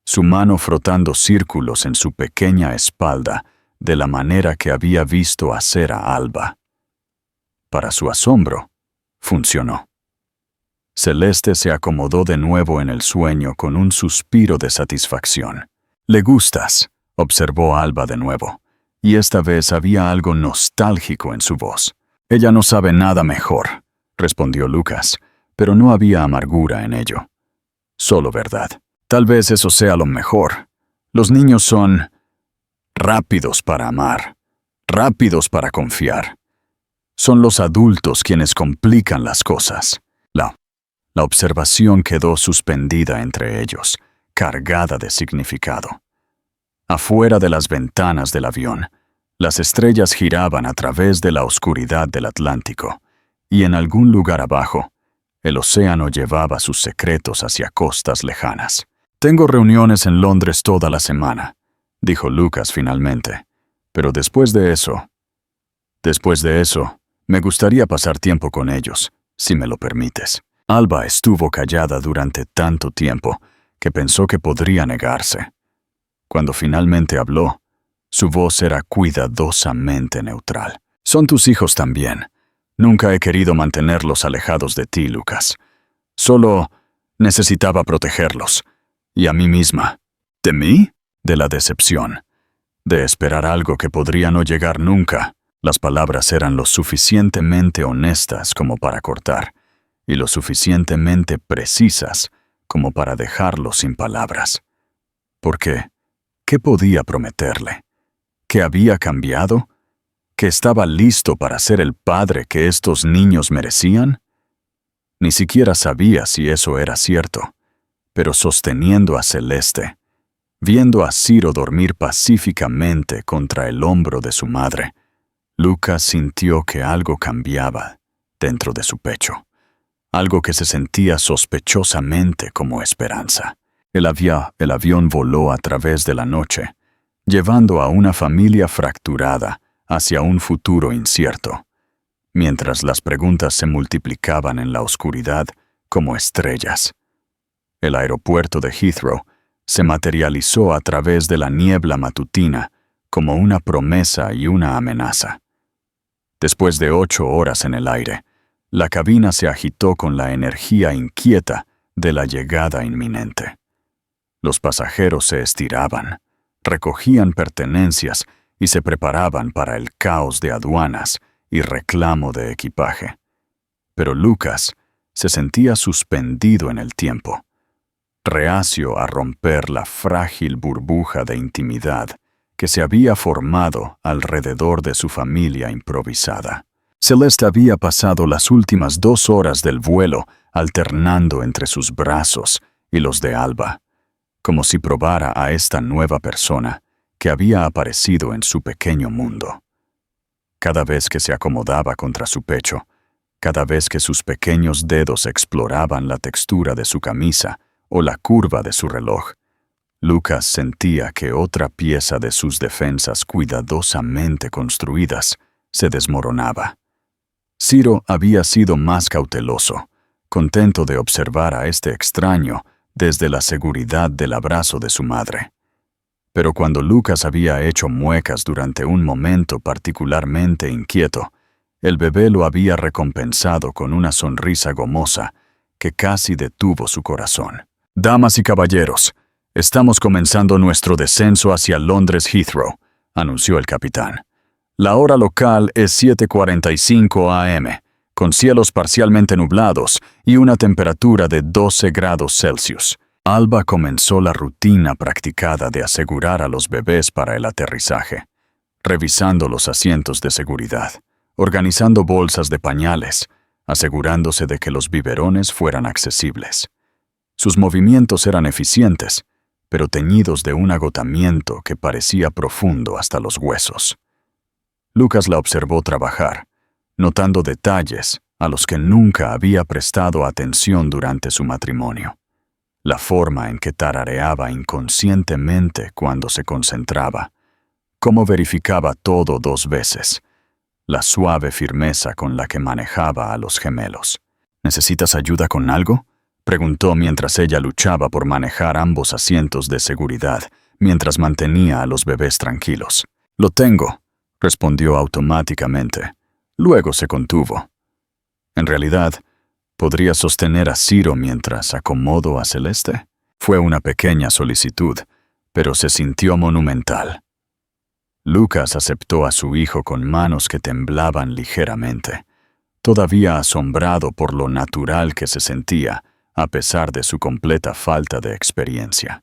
su mano frotando círculos en su pequeña espalda de la manera que había visto hacer a Alba. Para su asombro, funcionó. Celeste se acomodó de nuevo en el sueño con un suspiro de satisfacción. «Le gustas», observó Alba de nuevo, y esta vez había algo nostálgico en su voz. «Ella no sabe nada mejor», respondió Lucas, pero no había amargura en ello. Solo verdad. «Tal vez eso sea lo mejor. Los niños son rápidos para amar, rápidos para confiar. Son los adultos quienes complican las cosas». La observación quedó suspendida entre ellos, cargada de significado. Afuera de las ventanas del avión, las estrellas giraban a través de la oscuridad del Atlántico, y en algún lugar abajo, el océano llevaba sus secretos hacia costas lejanas. «Tengo reuniones en Londres toda la semana», dijo Lucas finalmente. «Pero después de eso, me gustaría pasar tiempo con ellos, si me lo permites». Alba estuvo callada durante tanto tiempo que pensó que podría negarse. Cuando finalmente habló, su voz era cuidadosamente neutral. «Son tus hijos también. Nunca he querido mantenerlos alejados de ti, Lucas. Solo necesitaba protegerlos. Y a mí misma». «¿De mí?» «De la decepción. De esperar algo que podría no llegar nunca». Las palabras eran lo suficientemente honestas como para cortar, y lo suficientemente precisas como para dejarlo sin palabras. ¿Por qué? ¿Qué podía prometerle? ¿Que había cambiado? ¿Que estaba listo para ser el padre que estos niños merecían? Ni siquiera sabía si eso era cierto, pero sosteniendo a Celeste, viendo a Ciro dormir pacíficamente contra el hombro de su madre, Lucas sintió que algo cambiaba dentro de su pecho, algo que se sentía sospechosamente como esperanza. El avión voló a través de la noche, llevando a una familia fracturada hacia un futuro incierto, mientras las preguntas se multiplicaban en la oscuridad como estrellas. El aeropuerto de Heathrow se materializó a través de la niebla matutina como una promesa y una amenaza. Después de 8 horas en el aire, la cabina se agitó con la energía inquieta de la llegada inminente. Los pasajeros se estiraban, recogían pertenencias y se preparaban para el caos de aduanas y reclamo de equipaje. Pero Lucas se sentía suspendido en el tiempo, reacio a romper la frágil burbuja de intimidad que se había formado alrededor de su familia improvisada. Celeste había pasado las últimas 2 horas del vuelo alternando entre sus brazos y los de Alba, como si probara a esta nueva persona que había aparecido en su pequeño mundo. Cada vez que se acomodaba contra su pecho, cada vez que sus pequeños dedos exploraban la textura de su camisa o la curva de su reloj, Lucas sentía que otra pieza de sus defensas cuidadosamente construidas se desmoronaba. Ciro había sido más cauteloso, contento de observar a este extraño desde la seguridad del abrazo de su madre. Pero cuando Lucas había hecho muecas durante un momento particularmente inquieto, el bebé lo había recompensado con una sonrisa gomosa que casi detuvo su corazón. «Damas y caballeros, estamos comenzando nuestro descenso hacia Londres Heathrow», anunció el capitán. «La hora local es 7:45 a.m., con cielos parcialmente nublados y una temperatura de 12 grados Celsius». Alba comenzó la rutina practicada de asegurar a los bebés para el aterrizaje, revisando los asientos de seguridad, organizando bolsas de pañales, asegurándose de que los biberones fueran accesibles. Sus movimientos eran eficientes, pero teñidos de un agotamiento que parecía profundo hasta los huesos. Lucas la observó trabajar, notando detalles a los que nunca había prestado atención durante su matrimonio. La forma en que tarareaba inconscientemente cuando se concentraba, cómo verificaba todo 2 veces, la suave firmeza con la que manejaba a los gemelos. «¿Necesitas ayuda con algo?», preguntó mientras ella luchaba por manejar ambos asientos de seguridad, mientras mantenía a los bebés tranquilos. «Lo tengo», respondió automáticamente. Luego se contuvo. En realidad, ¿podría sostener a Ciro mientras acomodo a Celeste? Fue una pequeña solicitud, pero se sintió monumental. Lucas aceptó a su hijo con manos que temblaban ligeramente, todavía asombrado por lo natural que se sentía, a pesar de su completa falta de experiencia.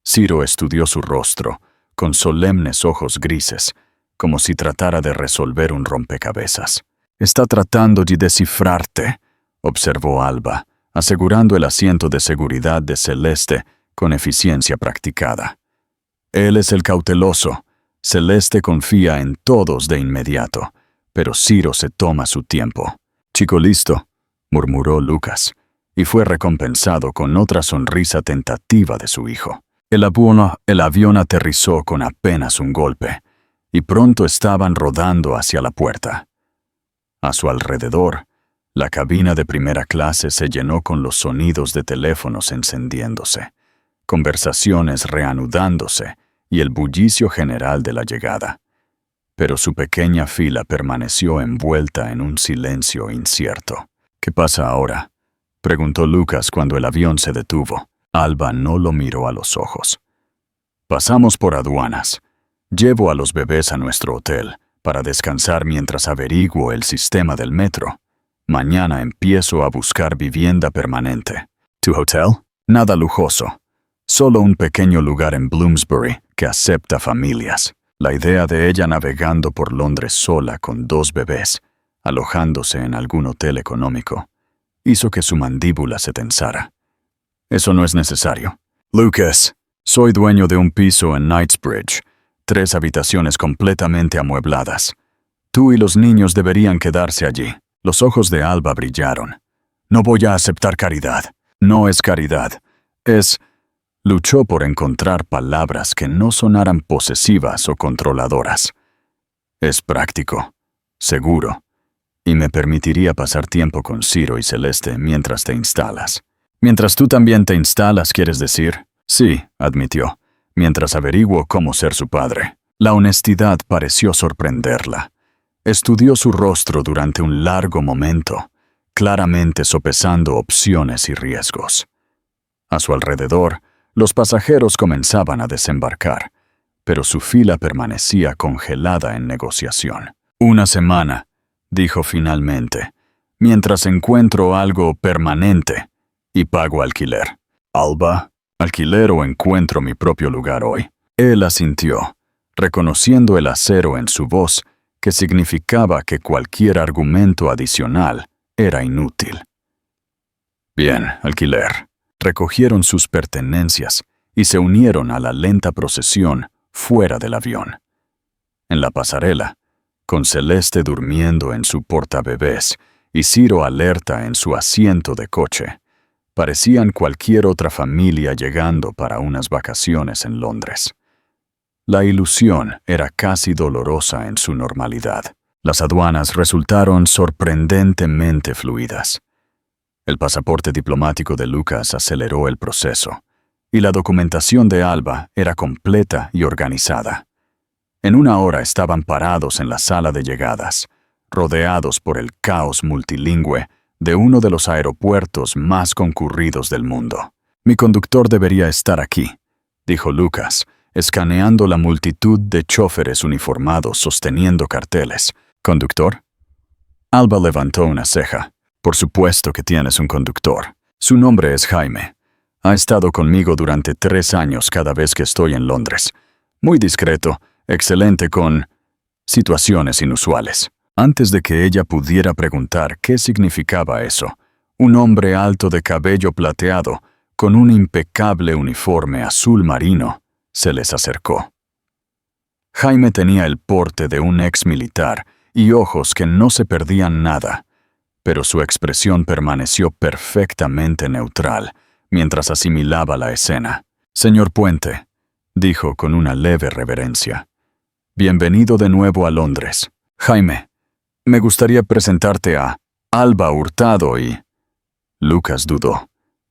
Ciro estudió su rostro, con solemnes ojos grises, como si tratara de resolver un rompecabezas. «Está tratando de descifrarte», observó Alba, asegurando el asiento de seguridad de Celeste con eficiencia practicada. Él es el cauteloso. Celeste confía en todos de inmediato, pero Ciro se toma su tiempo. «Chico listo», murmuró Lucas, y fue recompensado con otra sonrisa tentativa de su hijo. El avión aterrizó con apenas un golpe, y pronto estaban rodando hacia la puerta. A su alrededor, la cabina de primera clase se llenó con los sonidos de teléfonos encendiéndose, conversaciones reanudándose y el bullicio general de la llegada. Pero su pequeña fila permaneció envuelta en un silencio incierto. «¿Qué pasa ahora?», preguntó Lucas cuando el avión se detuvo. Alba no lo miró a los ojos. «Pasamos por aduanas. Llevo a los bebés a nuestro hotel para descansar mientras averiguo el sistema del metro. Mañana empiezo a buscar vivienda permanente». «¿Tu hotel?» «Nada lujoso. Solo un pequeño lugar en Bloomsbury que acepta familias». La idea de ella navegando por Londres sola con 2 bebés, alojándose en algún hotel económico, hizo que su mandíbula se tensara. «Eso no es necesario». «Lucas, soy dueño de un piso en Knightsbridge, 3 habitaciones completamente amuebladas. Tú y los niños deberían quedarse allí». Los ojos de Alba brillaron. «No voy a aceptar caridad». «No es caridad. Es...» Luchó por encontrar palabras que no sonaran posesivas o controladoras. «Es práctico, seguro, y me permitiría pasar tiempo con Ciro y Celeste mientras te instalas». «Mientras tú también te instalas, ¿quieres decir?» «Sí», admitió, «mientras averiguo cómo ser su padre». La honestidad pareció sorprenderla. Estudió su rostro durante un largo momento, claramente sopesando opciones y riesgos. A su alrededor, los pasajeros comenzaban a desembarcar, pero su fila permanecía congelada en negociación. «1 semana», dijo finalmente, «mientras encuentro algo permanente y pago alquiler». «Alba, ¿alquiler o encuentro mi propio lugar hoy?» Él asintió, reconociendo el acero en su voz, que significaba que cualquier argumento adicional era inútil. «Bien, alquiler». Recogieron sus pertenencias y se unieron a la lenta procesión fuera del avión. En la pasarela, con Celeste durmiendo en su portabebés y Ciro alerta en su asiento de coche, parecían cualquier otra familia llegando para unas vacaciones en Londres. La ilusión era casi dolorosa en su normalidad. Las aduanas resultaron sorprendentemente fluidas. El pasaporte diplomático de Lucas aceleró el proceso, y la documentación de Alba era completa y organizada. En 1 hora estaban parados en la sala de llegadas, rodeados por el caos multilingüe de uno de los aeropuertos más concurridos del mundo. «Mi conductor debería estar aquí», dijo Lucas, escaneando la multitud de chóferes uniformados sosteniendo carteles. «¿Conductor?» Alba levantó una ceja. «Por supuesto que tienes un conductor. Su nombre es Jaime. Ha estado conmigo durante 3 años cada vez que estoy en Londres. Muy discreto, excelente con situaciones inusuales». Antes de que ella pudiera preguntar qué significaba eso, un hombre alto de cabello plateado, con un impecable uniforme azul marino, se les acercó. Jaime tenía el porte de un ex militar y ojos que no se perdían nada, pero su expresión permaneció perfectamente neutral mientras asimilaba la escena. «Señor Puente», dijo con una leve reverencia, «bienvenido de nuevo a Londres. Jaime, me gustaría presentarte a Alba Hurtado y...» Lucas dudó,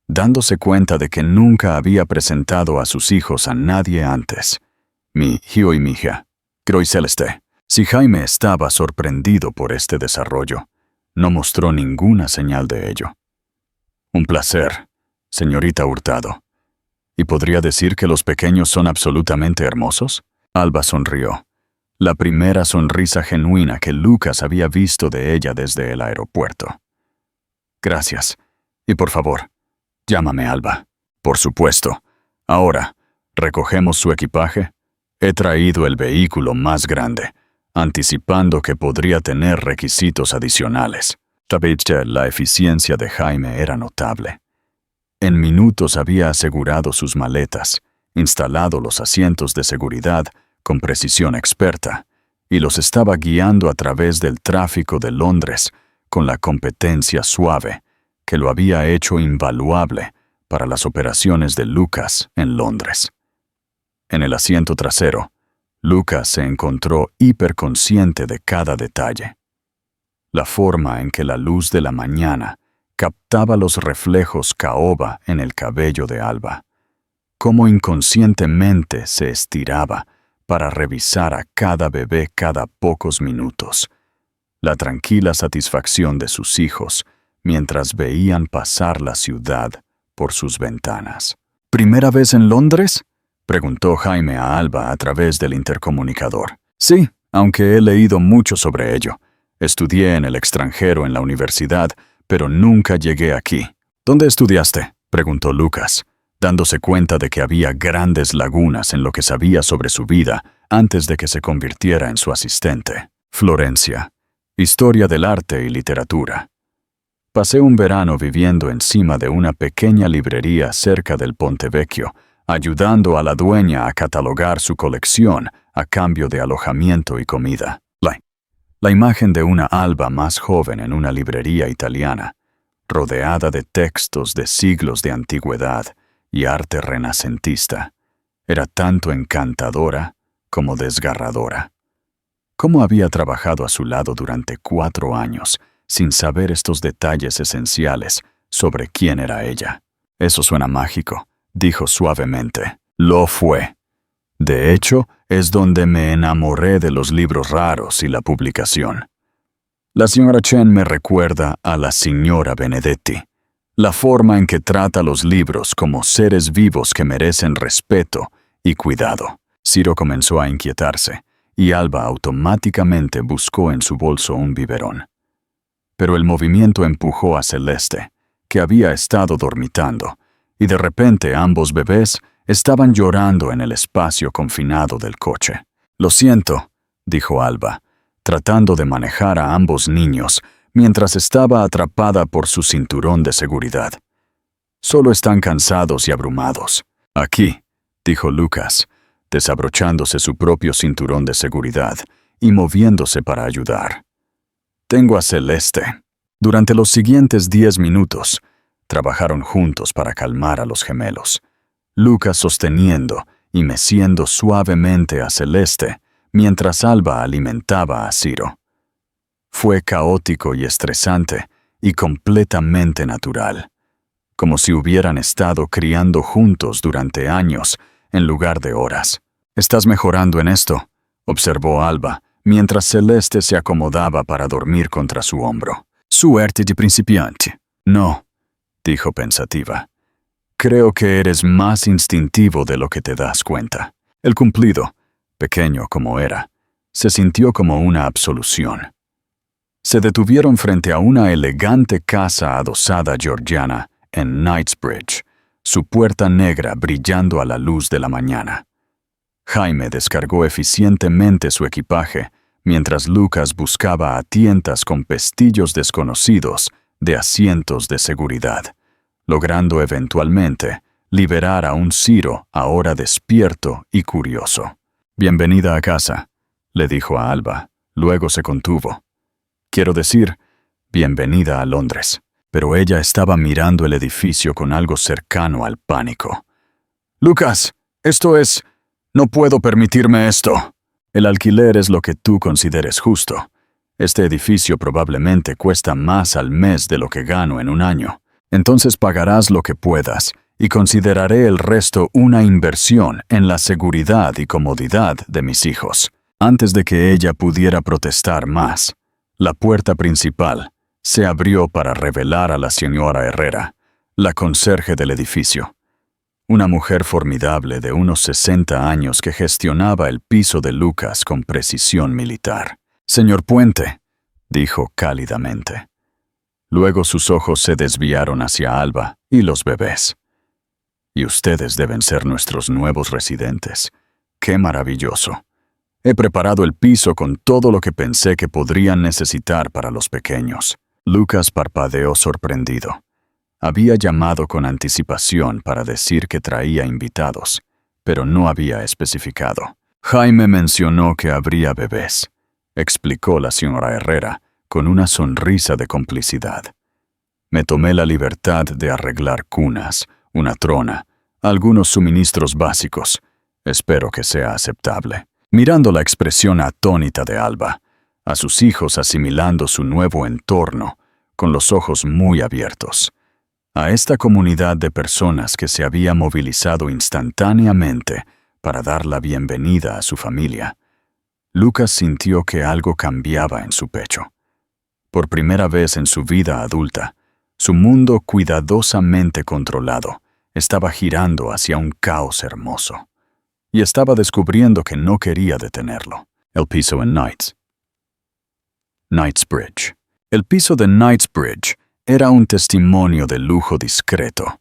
dándose cuenta de que nunca había presentado a sus hijos a nadie antes. «Mi hijo y mi hija, Croy Celeste». Si Jaime estaba sorprendido por este desarrollo, no mostró ninguna señal de ello. «Un placer, señorita Hurtado. ¿Y podría decir que los pequeños son absolutamente hermosos?» Alba sonrió, la primera sonrisa genuina que Lucas había visto de ella desde el aeropuerto. «Gracias. Y por favor, llámame Alba». «Por supuesto. Ahora, ¿recogemos su equipaje? He traído el vehículo más grande, anticipando que podría tener requisitos adicionales». La eficiencia de Jaime era notable. En minutos había asegurado sus maletas, instalado los asientos de seguridad con precisión experta, y los estaba guiando a través del tráfico de Londres con la competencia suave que lo había hecho invaluable para las operaciones de Lucas en Londres. En el asiento trasero, Lucas se encontró hiperconsciente de cada detalle. La forma en que la luz de la mañana captaba los reflejos caoba en el cabello de Alba, cómo inconscientemente se estiraba para revisar a cada bebé cada pocos minutos, la tranquila satisfacción de sus hijos mientras veían pasar la ciudad por sus ventanas. ¿Primera vez en Londres?, preguntó Jaime a Alba a través del intercomunicador. Sí, aunque he leído mucho sobre ello. Estudié en el extranjero en la universidad, pero nunca llegué aquí. ¿Dónde estudiaste?, preguntó Lucas, dándose cuenta de que había grandes lagunas en lo que sabía sobre su vida antes de que se convirtiera en su asistente. Florencia. Historia del arte y literatura. Pasé un verano viviendo encima de una pequeña librería cerca del Ponte Vecchio, ayudando a la dueña a catalogar su colección a cambio de alojamiento y comida. La imagen de una Alba más joven en una librería italiana, rodeada de textos de siglos de antigüedad y arte renacentista, era tanto encantadora como desgarradora. ¿Cómo había trabajado a su lado durante 4 años sin saber estos detalles esenciales sobre quién era ella? Eso suena mágico, dijo suavemente. Lo fue. De hecho, es donde me enamoré de los libros raros y la publicación. La señora Chen me recuerda a la señora Benedetti. La forma en que trata los libros como seres vivos que merecen respeto y cuidado. Ciro comenzó a inquietarse, y Alba automáticamente buscó en su bolso un biberón. Pero el movimiento empujó a Celeste, que había estado dormitando, y de repente ambos bebés estaban llorando en el espacio confinado del coche. Lo siento, dijo Alba, tratando de manejar a ambos niños mientras estaba atrapada por su cinturón de seguridad. Solo están cansados y abrumados. Aquí, dijo Lucas, desabrochándose su propio cinturón de seguridad y moviéndose para ayudar. Tengo a Celeste. Durante los siguientes 10 minutos, trabajaron juntos para calmar a los gemelos, Lucas sosteniendo y meciendo suavemente a Celeste mientras Alba alimentaba a Ciro. Fue caótico y estresante y completamente natural, como si hubieran estado criando juntos durante años en lugar de horas. «Estás mejorando en esto», observó Alba, mientras Celeste se acomodaba para dormir contra su hombro. «Suerte de principiante». «No», dijo pensativa. «Creo que eres más instintivo de lo que te das cuenta». El cumplido, pequeño como era, se sintió como una absolución. Se detuvieron frente a una elegante casa adosada georgiana en Knightsbridge, su puerta negra brillando a la luz de la mañana. Jaime descargó eficientemente su equipaje, mientras Lucas buscaba a tientas con pestillos desconocidos de asientos de seguridad, logrando eventualmente liberar a un Ciro ahora despierto y curioso. «Bienvenida a casa», le dijo a Alba. Luego se contuvo. «Quiero decir, bienvenida a Londres». Pero ella estaba mirando el edificio con algo cercano al pánico. «Lucas, esto es... no puedo permitirme esto». «El alquiler es lo que tú consideres justo. Este edificio probablemente cuesta más al mes de lo que gano en un año. Entonces pagarás lo que puedas y consideraré el resto una inversión en la seguridad y comodidad de mis hijos». Antes de que ella pudiera protestar más, la puerta principal se abrió para revelar a la señora Herrera, la conserje del edificio. Una mujer formidable de unos 60 años que gestionaba el piso de Lucas con precisión militar. «Señor Puente», dijo cálidamente. Luego sus ojos se desviaron hacia Alba y los bebés. «Y ustedes deben ser nuestros nuevos residentes. ¡Qué maravilloso! He preparado el piso con todo lo que pensé que podrían necesitar para los pequeños». Lucas parpadeó sorprendido. Había llamado con anticipación para decir que traía invitados, pero no había especificado. Jaime mencionó que habría bebés, explicó la señora Herrera, con una sonrisa de complicidad. Me tomé la libertad de arreglar cunas, una trona, algunos suministros básicos. Espero que sea aceptable. Mirando la expresión atónita de Alba, a sus hijos asimilando su nuevo entorno, con los ojos muy abiertos. A esta comunidad de personas que se había movilizado instantáneamente para dar la bienvenida a su familia, Lucas sintió que algo cambiaba en su pecho. Por primera vez en su vida adulta, su mundo cuidadosamente controlado estaba girando hacia un caos hermoso. Y estaba descubriendo que no quería detenerlo. El piso en Knightsbridge. El piso de Knightsbridge era un testimonio de lujo discreto.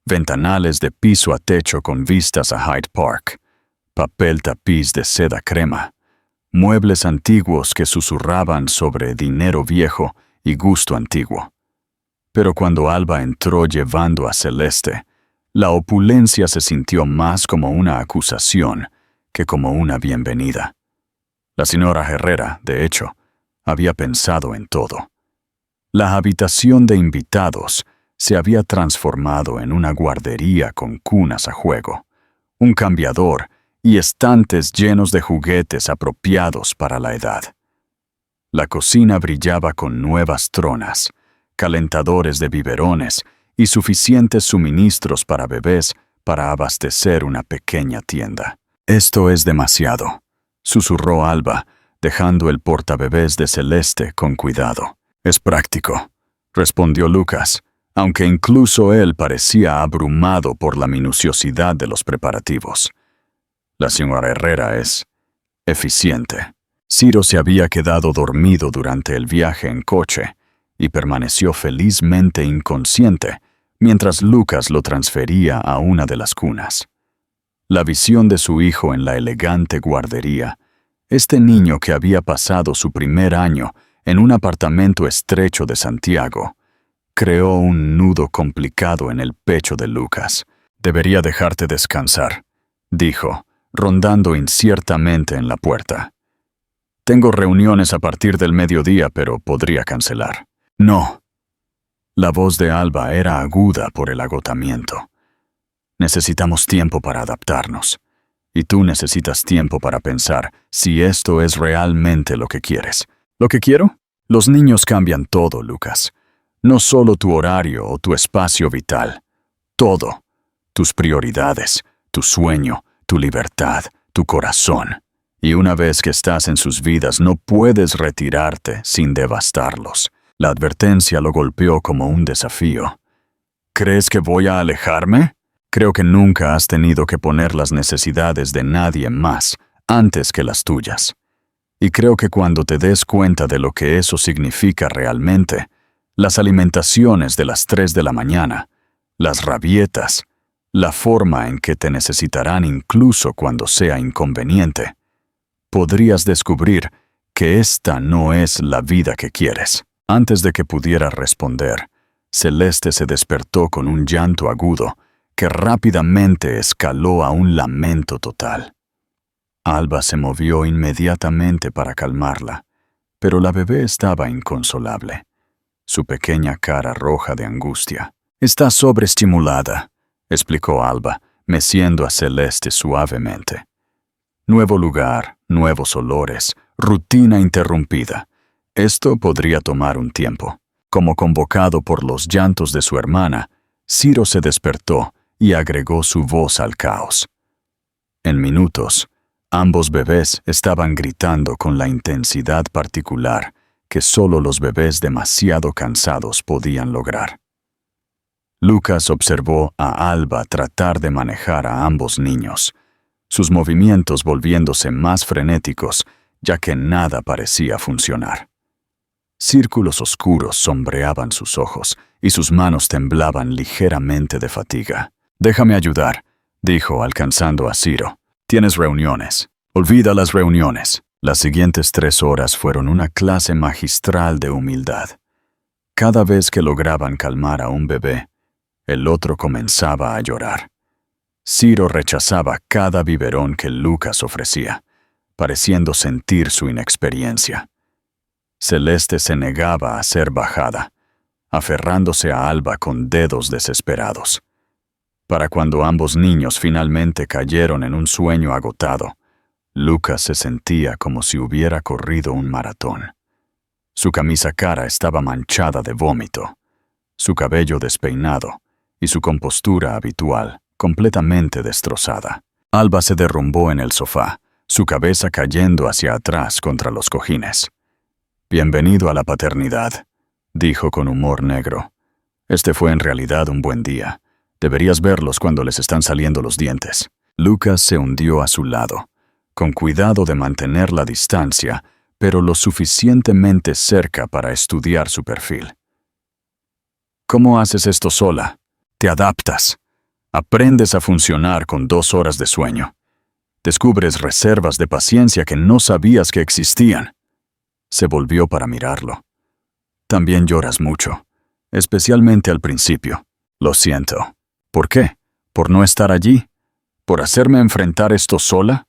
Ventanales de piso a techo con vistas a Hyde Park, papel tapiz de seda crema, muebles antiguos que susurraban sobre dinero viejo y gusto antiguo. Pero cuando Alba entró llevando a Celeste, la opulencia se sintió más como una acusación que como una bienvenida. La señora Herrera, de hecho, había pensado en todo. La habitación de invitados se había transformado en una guardería con cunas a juego, un cambiador y estantes llenos de juguetes apropiados para la edad. La cocina brillaba con nuevas tronas, calentadores de biberones y suficientes suministros para bebés para abastecer una pequeña tienda. «Esto es demasiado», susurró Alba, dejando el portabebés de Celeste con cuidado. «Es práctico», respondió Lucas, aunque incluso él parecía abrumado por la minuciosidad de los preparativos. La señora Herrera es eficiente. Ciro se había quedado dormido durante el viaje en coche y permaneció felizmente inconsciente mientras Lucas lo transfería a una de las cunas. La visión de su hijo en la elegante guardería, este niño que había pasado su primer año en un apartamento estrecho de Santiago, creó un nudo complicado en el pecho de Lucas. «Debería dejarte descansar», dijo, rondando inciertamente en la puerta. «Tengo reuniones a partir del mediodía, pero podría cancelar». «No». La voz de Alba era aguda por el agotamiento. «Necesitamos tiempo para adaptarnos. Y tú necesitas tiempo para pensar si esto es realmente lo que quieres». «¿Lo que quiero?» Los niños cambian todo, Lucas. No solo tu horario o tu espacio vital. Todo. Tus prioridades, tu sueño, tu libertad, tu corazón. Y una vez que estás en sus vidas, no puedes retirarte sin devastarlos». La advertencia lo golpeó como un desafío. «¿Crees que voy a alejarme? Creo que nunca has tenido que poner las necesidades de nadie más antes que las tuyas. Y creo que cuando te des cuenta de lo que eso significa realmente, las alimentaciones de las 3 de la mañana, las rabietas, la forma en que te necesitarán incluso cuando sea inconveniente, podrías descubrir que esta no es la vida que quieres». Antes de que pudiera responder, Celeste se despertó con un llanto agudo que rápidamente escaló a un lamento total. Alba se movió inmediatamente para calmarla, pero la bebé estaba inconsolable, su pequeña cara roja de angustia. «Está sobreestimulada», explicó Alba, meciendo a Celeste suavemente. «Nuevo lugar, nuevos olores, rutina interrumpida. Esto podría tomar un tiempo». Como convocado por los llantos de su hermana, Ciro se despertó y agregó su voz al caos. En minutos, ambos bebés estaban gritando con la intensidad particular que solo los bebés demasiado cansados podían lograr. Lucas observó a Alba tratar de manejar a ambos niños, sus movimientos volviéndose más frenéticos, ya que nada parecía funcionar. Círculos oscuros sombreaban sus ojos y sus manos temblaban ligeramente de fatiga. «Déjame ayudar», dijo alcanzando a Ciro. «Tienes reuniones. Olvida las reuniones». Las siguientes 3 horas fueron una clase magistral de humildad. Cada vez que lograban calmar a un bebé, el otro comenzaba a llorar. Ciro rechazaba cada biberón que Lucas ofrecía, pareciendo sentir su inexperiencia. Celeste se negaba a ser bajada, aferrándose a Alba con dedos desesperados. Para cuando ambos niños finalmente cayeron en un sueño agotado, Lucas se sentía como si hubiera corrido un maratón. Su camisa cara estaba manchada de vómito, su cabello despeinado y su compostura habitual completamente destrozada. Alba se derrumbó en el sofá, su cabeza cayendo hacia atrás contra los cojines. «Bienvenido a la paternidad», dijo con humor negro. «Este fue en realidad un buen día. Deberías verlos cuando les están saliendo los dientes». Lucas se hundió a su lado, con cuidado de mantener la distancia, pero lo suficientemente cerca para estudiar su perfil. «¿Cómo haces esto sola? Te adaptas. Aprendes a funcionar con 2 horas de sueño. Descubres reservas de paciencia que no sabías que existían». Se volvió para mirarlo. «También lloras mucho, especialmente al principio. Lo siento». «¿Por qué? ¿Por no estar allí? ¿Por hacerme enfrentar esto sola?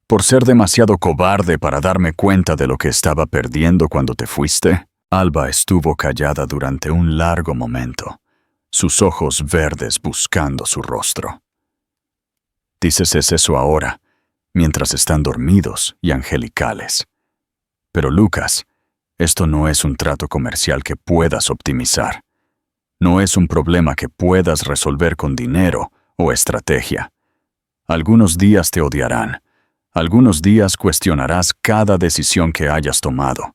¿Por ser demasiado cobarde para darme cuenta de lo que estaba perdiendo cuando te fuiste?» Alba estuvo callada durante un largo momento, sus ojos verdes buscando su rostro. «Dices eso ahora, mientras están dormidos y angelicales. Pero Lucas, esto no es un trato comercial que puedas optimizar. No es un problema que puedas resolver con dinero o estrategia. Algunos días te odiarán. Algunos días cuestionarás cada decisión que hayas tomado.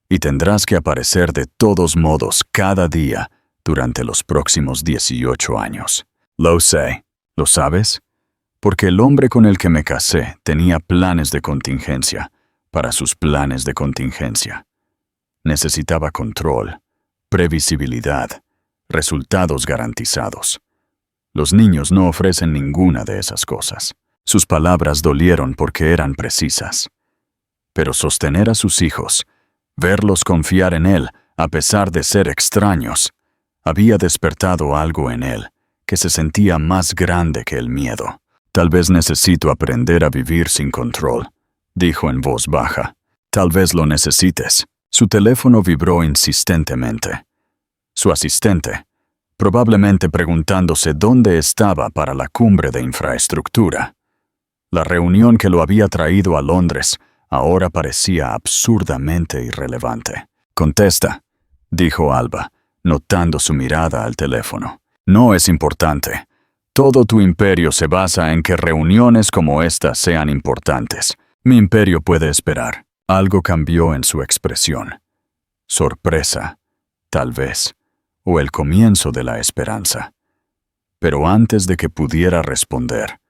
Y tendrás que aparecer de todos modos cada día durante los próximos 18 años. Lo sé. ¿Lo sabes? Porque el hombre con el que me casé tenía planes de contingencia para sus planes de contingencia. Necesitaba control, previsibilidad, resultados garantizados. Los niños no ofrecen ninguna de esas cosas». Sus palabras dolieron porque eran precisas. Pero sostener a sus hijos, verlos confiar en él a pesar de ser extraños, había despertado algo en él que se sentía más grande que el miedo. «Tal vez necesito aprender a vivir sin control», dijo en voz baja. «Tal vez lo necesites». Su teléfono vibró insistentemente. Su asistente, probablemente preguntándose dónde estaba para la cumbre de infraestructura. La reunión que lo había traído a Londres ahora parecía absurdamente irrelevante. «Contesta», dijo Alba, notando su mirada al teléfono. «No es importante. Todo tu imperio se basa en que reuniones como esta sean importantes. Mi imperio puede esperar». Algo cambió en su expresión. Sorpresa, tal vez, o el comienzo de la esperanza. Pero antes de que pudiera responder,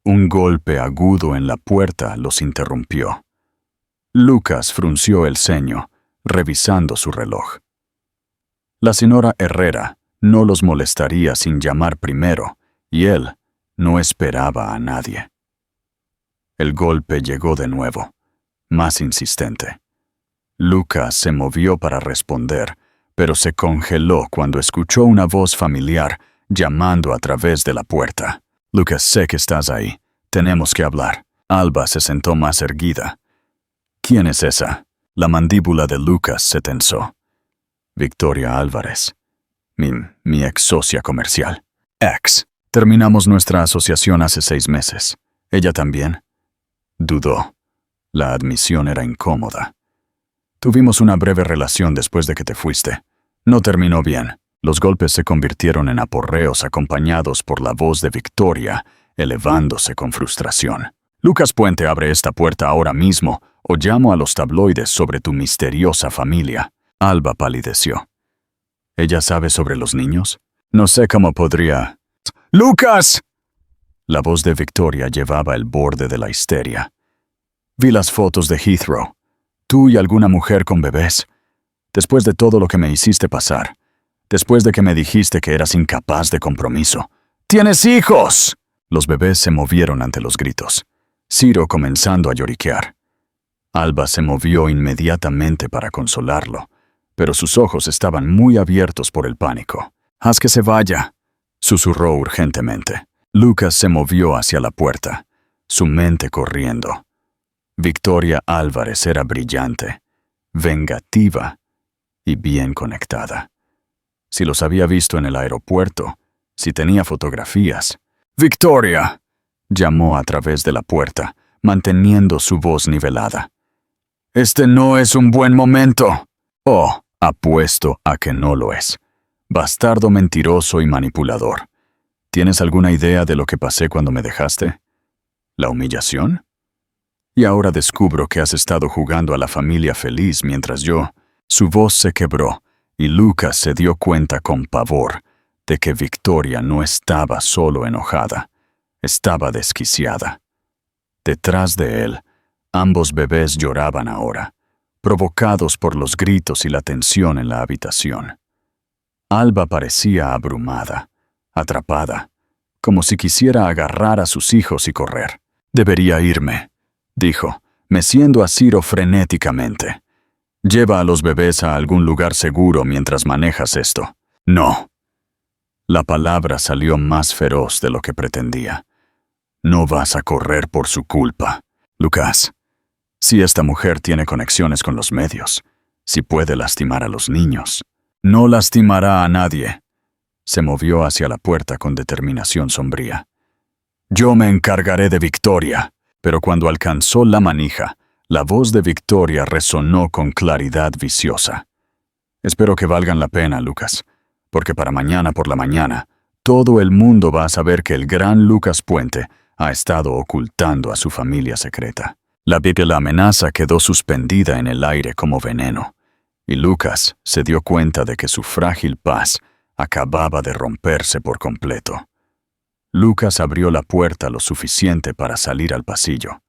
un golpe agudo en la puerta los interrumpió. Lucas frunció el ceño, revisando su reloj. La señora Herrera no los molestaría sin llamar primero, y él no esperaba a nadie. El golpe llegó de nuevo, más insistente. Lucas se movió para responder, pero se congeló cuando escuchó una voz familiar llamando a través de la puerta. «Lucas, sé que estás ahí. Tenemos que hablar». Alba se sentó más erguida. «¿Quién es esa?» La mandíbula de Lucas se tensó. «Victoria Álvarez. Mi ex socia comercial». «Ex. Terminamos nuestra asociación hace 6 meses. ¿Ella también?» Dudó. La admisión era incómoda. «Tuvimos una breve relación después de que te fuiste. No terminó bien». Los golpes se convirtieron en aporreos acompañados por la voz de Victoria, elevándose con frustración. «Lucas Puente, abre esta puerta ahora mismo, o llamo a los tabloides sobre tu misteriosa familia». Alba palideció. «¿Ella sabe sobre los niños? No sé cómo podría...» «¡Lucas!» La voz de Victoria llevaba el borde de la histeria. «Vi las fotos de Heathrow. Tú y alguna mujer con bebés. Después de todo lo que me hiciste pasar. Después de que me dijiste que eras incapaz de compromiso. ¡Tienes hijos!» Los bebés se movieron ante los gritos. Ciro comenzando a lloriquear. Alba se movió inmediatamente para consolarlo, pero sus ojos estaban muy abiertos por el pánico. «Haz que se vaya», susurró urgentemente. Lucas se movió hacia la puerta, su mente corriendo. Victoria Álvarez era brillante, vengativa y bien conectada. Si los había visto en el aeropuerto, si tenía fotografías. «¡Victoria!», llamó a través de la puerta, manteniendo su voz nivelada. «Este no es un buen momento». «Oh, apuesto a que no lo es. Bastardo mentiroso y manipulador. ¿Tienes alguna idea de lo que pasé cuando me dejaste? ¿La humillación? Y ahora descubro que has estado jugando a la familia feliz mientras yo...» Su voz se quebró y Lucas se dio cuenta con pavor de que Victoria no estaba solo enojada, estaba desquiciada. Detrás de él, ambos bebés lloraban ahora, provocados por los gritos y la tensión en la habitación. Alba parecía abrumada, atrapada, como si quisiera agarrar a sus hijos y correr. «Debería irme», dijo, meciendo a Ciro frenéticamente. «Lleva a los bebés a algún lugar seguro mientras manejas esto». «No». La palabra salió más feroz de lo que pretendía. «No vas a correr por su culpa, Lucas. Si esta mujer tiene conexiones con los medios, si puede lastimar a los niños, no lastimará a nadie». Se movió hacia la puerta con determinación sombría. «Yo me encargaré de Victoria». Pero cuando alcanzó la manija, la voz de Victoria resonó con claridad viciosa. «Espero que valgan la pena, Lucas, porque para mañana por la mañana, todo el mundo va a saber que el gran Lucas Puente ha estado ocultando a su familia secreta». La amenaza quedó suspendida en el aire como veneno, y Lucas se dio cuenta de que su frágil paz acababa de romperse por completo. Lucas abrió la puerta lo suficiente para salir al pasillo,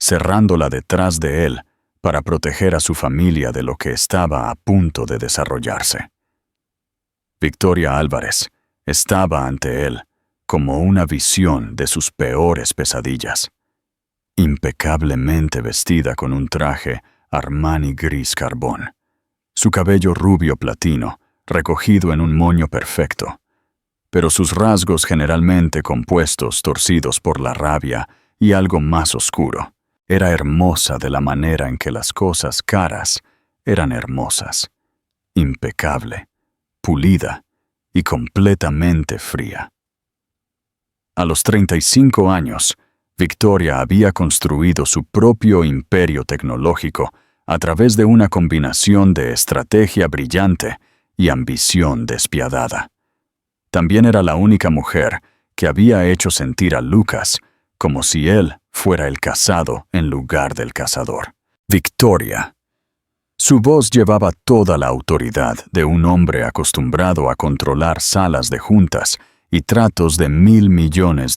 cerrándola detrás de él para proteger a su familia de lo que estaba a punto de desarrollarse. Victoria Álvarez estaba ante él como una visión de sus peores pesadillas. Impecablemente vestida con un traje Armani gris carbón, su cabello rubio platino recogido en un moño perfecto, pero sus rasgos generalmente compuestos, torcidos por la rabia y algo más oscuro. Era hermosa de la manera en que las cosas caras eran hermosas, impecable, pulida y completamente fría. A los 35 años, Victoria había construido su propio imperio tecnológico a través de una combinación de estrategia brillante y ambición despiadada. También era la única mujer que había hecho sentir a Lucas como si él fuera el cazado en lugar del cazador. Victoria. Su voz llevaba toda la autoridad de un hombre acostumbrado a controlar salas de juntas y tratos de $1,000 millones.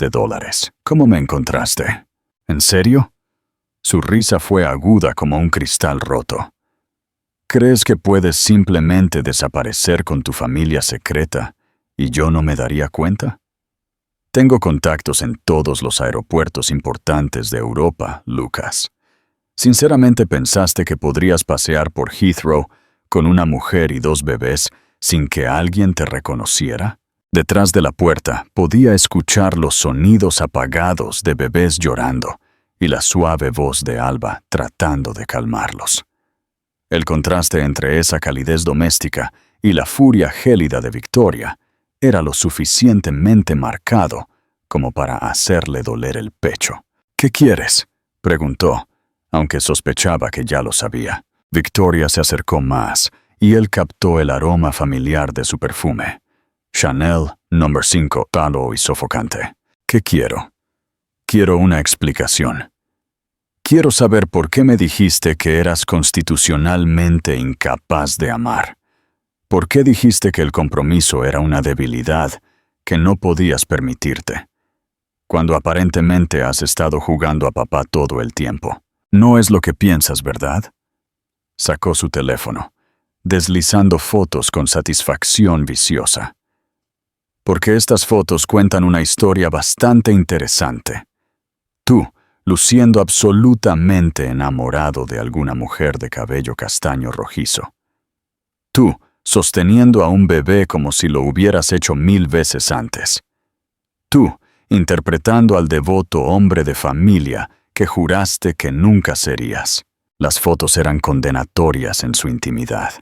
«¿Cómo me encontraste? ¿En serio?» Su risa fue aguda como un cristal roto. «¿Crees que puedes simplemente desaparecer con tu familia secreta y yo no me daría cuenta? Tengo contactos en todos los aeropuertos importantes de Europa, Lucas. ¿Sinceramente pensaste que podrías pasear por Heathrow con una mujer y 2 bebés sin que alguien te reconociera?» Detrás de la puerta podía escuchar los sonidos apagados de bebés llorando y la suave voz de Alba tratando de calmarlos. El contraste entre esa calidez doméstica y la furia gélida de Victoria era lo suficientemente marcado como para hacerle doler el pecho. «¿Qué quieres?», preguntó, aunque sospechaba que ya lo sabía. Victoria se acercó más y él captó el aroma familiar de su perfume. Chanel No. 5, talo y sofocante. «¿Qué quiero? Quiero una explicación. Quiero saber por qué me dijiste que eras constitucionalmente incapaz de amar. ¿Por qué dijiste que el compromiso era una debilidad que no podías permitirte, cuando aparentemente has estado jugando a papá todo el tiempo? No es lo que piensas, ¿verdad?» Sacó su teléfono, deslizando fotos con satisfacción viciosa. «Porque estas fotos cuentan una historia bastante interesante. Tú, luciendo absolutamente enamorado de alguna mujer de cabello castaño rojizo. Tú, sosteniendo a un bebé como si lo hubieras hecho 1000 veces antes. Tú, interpretando al devoto hombre de familia que juraste que nunca serías. Las fotos eran condenatorias en su intimidad.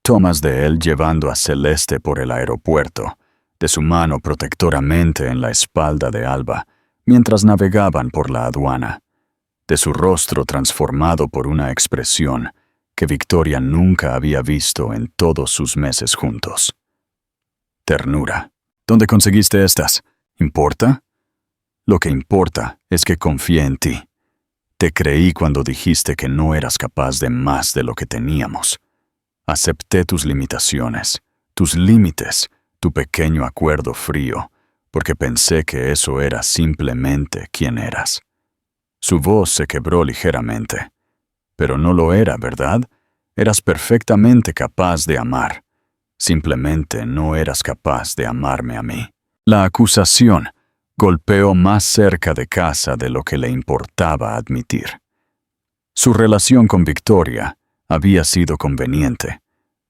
Tomas de él llevando a Celeste por el aeropuerto, de su mano protectoramente en la espalda de Alba, mientras navegaban por la aduana, de su rostro transformado por una expresión que Victoria nunca había visto en todos sus meses juntos. Ternura. ¿Dónde conseguiste estas? ¿Importa? Lo que importa es que confié en ti. Te creí cuando dijiste que no eras capaz de más de lo que teníamos. Acepté tus limitaciones, tus límites, tu pequeño acuerdo frío, porque pensé que eso era simplemente quien eras. Su voz se quebró ligeramente. Pero no lo era, ¿verdad? Eras perfectamente capaz de amar. Simplemente no eras capaz de amarme a mí. La acusación golpeó más cerca de casa de lo que le importaba admitir. Su relación con Victoria había sido conveniente,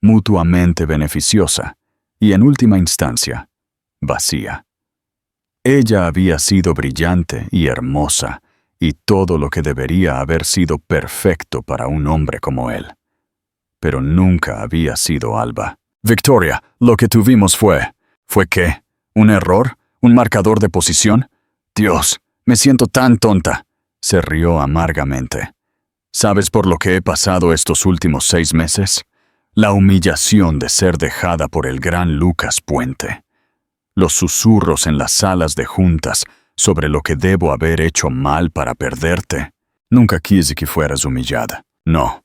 mutuamente beneficiosa y, en última instancia, vacía. Ella había sido brillante y hermosa, y todo lo que debería haber sido perfecto para un hombre como él. Pero nunca había sido Alba. Victoria, lo que tuvimos ¿Fue qué? ¿Un error? ¿Un marcador de posición? Dios, me siento tan tonta. Se rió amargamente. ¿Sabes por lo que he pasado estos últimos 6 meses? La humillación de ser dejada por el gran Lucas Puente. Los susurros en las salas de juntas sobre lo que debo haber hecho mal para perderte. Nunca quise que fueras humillada. No.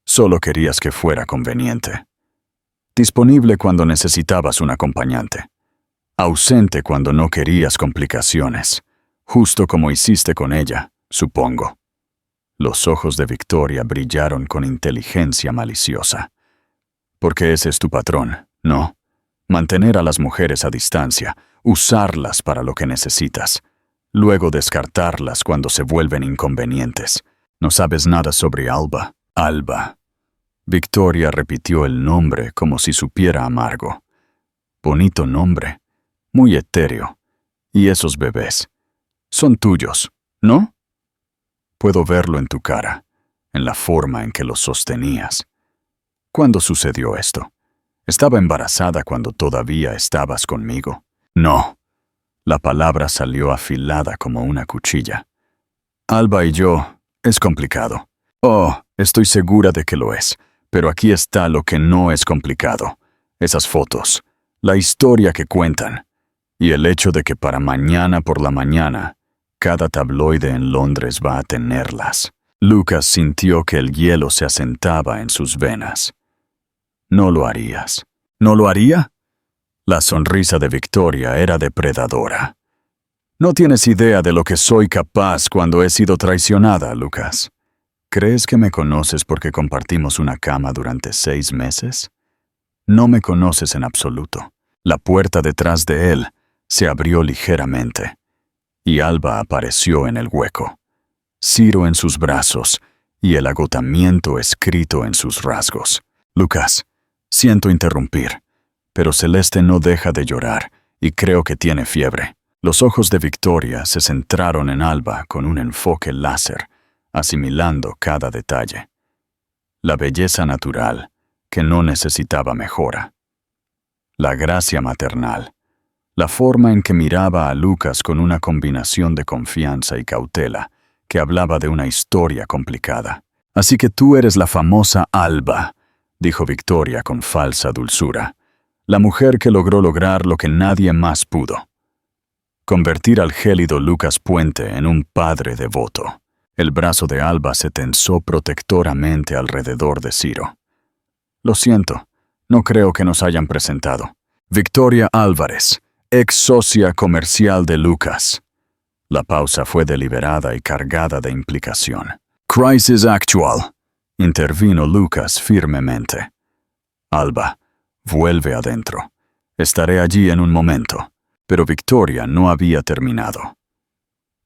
Solo querías que fuera conveniente. Disponible cuando necesitabas un acompañante. Ausente cuando no querías complicaciones. Justo como hiciste con ella, supongo. Los ojos de Victoria brillaron con inteligencia maliciosa. Porque ese es tu patrón, ¿no? Mantener a las mujeres a distancia, usarlas para lo que necesitas, luego descartarlas cuando se vuelven inconvenientes. No sabes nada sobre Alba. Alba. Victoria repitió el nombre como si supiera amargo. Bonito nombre, muy etéreo. Y esos bebés. Son tuyos, ¿no? Puedo verlo en tu cara, en la forma en que los sostenías. ¿Cuándo sucedió esto? ¿Estaba embarazada cuando todavía estabas conmigo? No. La palabra salió afilada como una cuchilla. Alba y yo, es complicado. Oh, estoy segura de que lo es, pero aquí está lo que no es complicado. Esas fotos, la historia que cuentan, y el hecho de que para mañana por la mañana, cada tabloide en Londres va a tenerlas. Lucas sintió que el hielo se asentaba en sus venas. No lo harías. ¿No lo haría? La sonrisa de Victoria era depredadora. No tienes idea de lo que soy capaz cuando he sido traicionada, Lucas. ¿Crees que me conoces porque compartimos una cama durante 6 meses? No me conoces en absoluto. La puerta detrás de él se abrió ligeramente, y Alba apareció en el hueco, Ciro en sus brazos y el agotamiento escrito en sus rasgos. Lucas, siento interrumpir, pero Celeste no deja de llorar y creo que tiene fiebre. Los ojos de Victoria se centraron en Alba con un enfoque láser, asimilando cada detalle. La belleza natural, que no necesitaba mejora. La gracia maternal. La forma en que miraba a Lucas con una combinación de confianza y cautela, que hablaba de una historia complicada. Así que tú eres la famosa Alba, dijo Victoria con falsa dulzura. La mujer que logró lograr lo que nadie más pudo. Convertir al gélido Lucas Puente en un padre devoto. El brazo de Alba se tensó protectoramente alrededor de Ciro. Lo siento, no creo que nos hayan presentado. Victoria Álvarez, ex socia comercial de Lucas. La pausa fue deliberada y cargada de implicación. Crisis actual, intervino Lucas firmemente. Alba, vuelve adentro. Estaré allí en un momento. Pero Victoria no había terminado.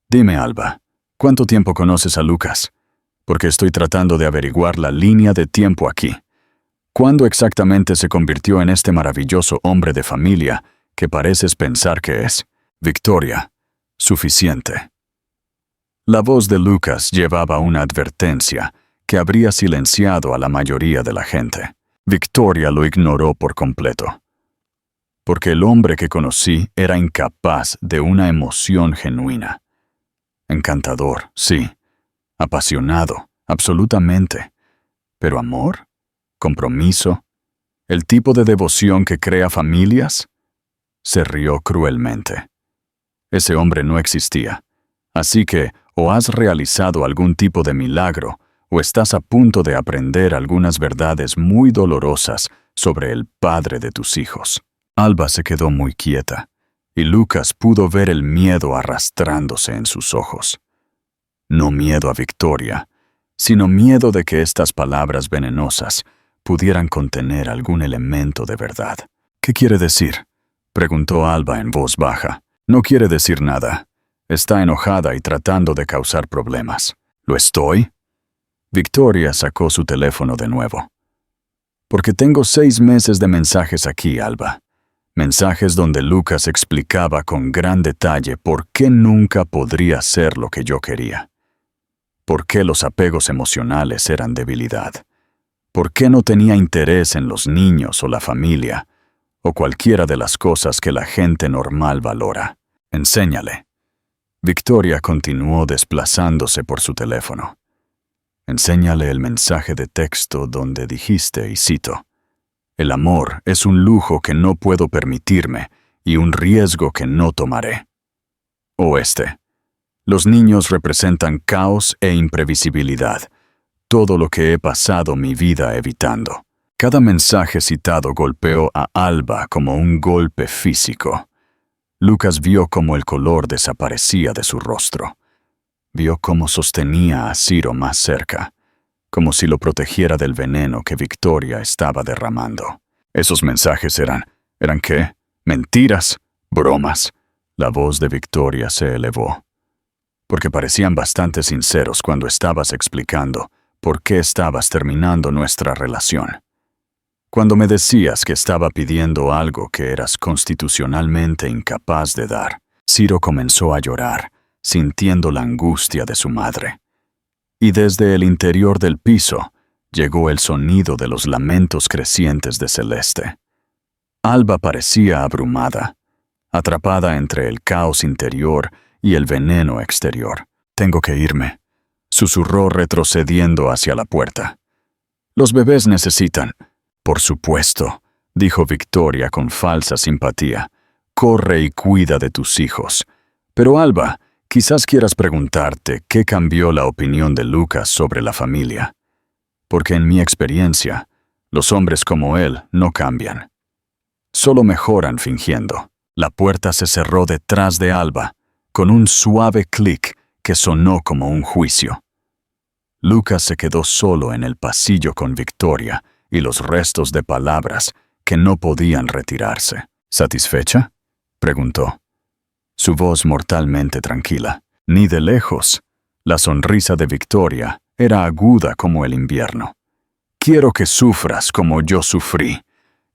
Dime, Alba, ¿cuánto tiempo conoces a Lucas? Porque estoy tratando de averiguar la línea de tiempo aquí. ¿Cuándo exactamente se convirtió en este maravilloso hombre de familia que pareces pensar que es? Victoria. Suficiente. La voz de Lucas llevaba una advertencia que habría silenciado a la mayoría de la gente. Victoria lo ignoró por completo. Porque el hombre que conocí era incapaz de una emoción genuina. Encantador, sí. Apasionado, absolutamente. ¿Pero amor? ¿Compromiso? ¿El tipo de devoción que crea familias? Se rió cruelmente. Ese hombre no existía. Así que o has realizado algún tipo de milagro, o estás a punto de aprender algunas verdades muy dolorosas sobre el padre de tus hijos. Alba se quedó muy quieta, y Lucas pudo ver el miedo arrastrándose en sus ojos. No miedo a Victoria, sino miedo de que estas palabras venenosas pudieran contener algún elemento de verdad. ¿Qué quiere decir?, preguntó Alba en voz baja. No quiere decir nada. Está enojada y tratando de causar problemas. ¿Lo estoy? Victoria sacó su teléfono de nuevo. Porque tengo 6 meses de mensajes aquí, Alba. Mensajes donde Lucas explicaba con gran detalle por qué nunca podría ser lo que yo quería. Por qué los apegos emocionales eran debilidad. Por qué no tenía interés en los niños o la familia, o cualquiera de las cosas que la gente normal valora. Enséñale. Victoria continuó desplazándose por su teléfono. Enséñale el mensaje de texto donde dijiste, y cito, «El amor es un lujo que no puedo permitirme y un riesgo que no tomaré». O «Los niños representan caos e imprevisibilidad, todo lo que he pasado mi vida evitando». Cada mensaje citado golpeó a Alba como un golpe físico. Lucas vio cómo el color desaparecía de su rostro. Vio cómo sostenía a Ciro más cerca, como si lo protegiera del veneno que Victoria estaba derramando. Esos mensajes ¿eran qué? ¿Mentiras? ¿Bromas? La voz de Victoria se elevó. Porque parecían bastante sinceros cuando estabas explicando por qué estabas terminando nuestra relación. Cuando me decías que estaba pidiendo algo que eras constitucionalmente incapaz de dar, Ciro comenzó a llorar, sintiendo la angustia de su madre. Y desde el interior del piso llegó el sonido de los lamentos crecientes de Celeste. Alba parecía abrumada, atrapada entre el caos interior y el veneno exterior. «Tengo que irme», susurró retrocediendo hacia la puerta. «Los bebés necesitan». «Por supuesto», dijo Victoria con falsa simpatía. «Corre y cuida de tus hijos». Pero Alba, quizás quieras preguntarte qué cambió la opinión de Lucas sobre la familia. Porque en mi experiencia, los hombres como él no cambian. Solo mejoran fingiendo. La puerta se cerró detrás de Alba, con un suave clic que sonó como un juicio. Lucas se quedó solo en el pasillo con Victoria y los restos de palabras que no podían retirarse. «¿Satisfecha?», preguntó. Su voz mortalmente tranquila. Ni de lejos. La sonrisa de Victoria era aguda como el invierno. «Quiero que sufras como yo sufrí.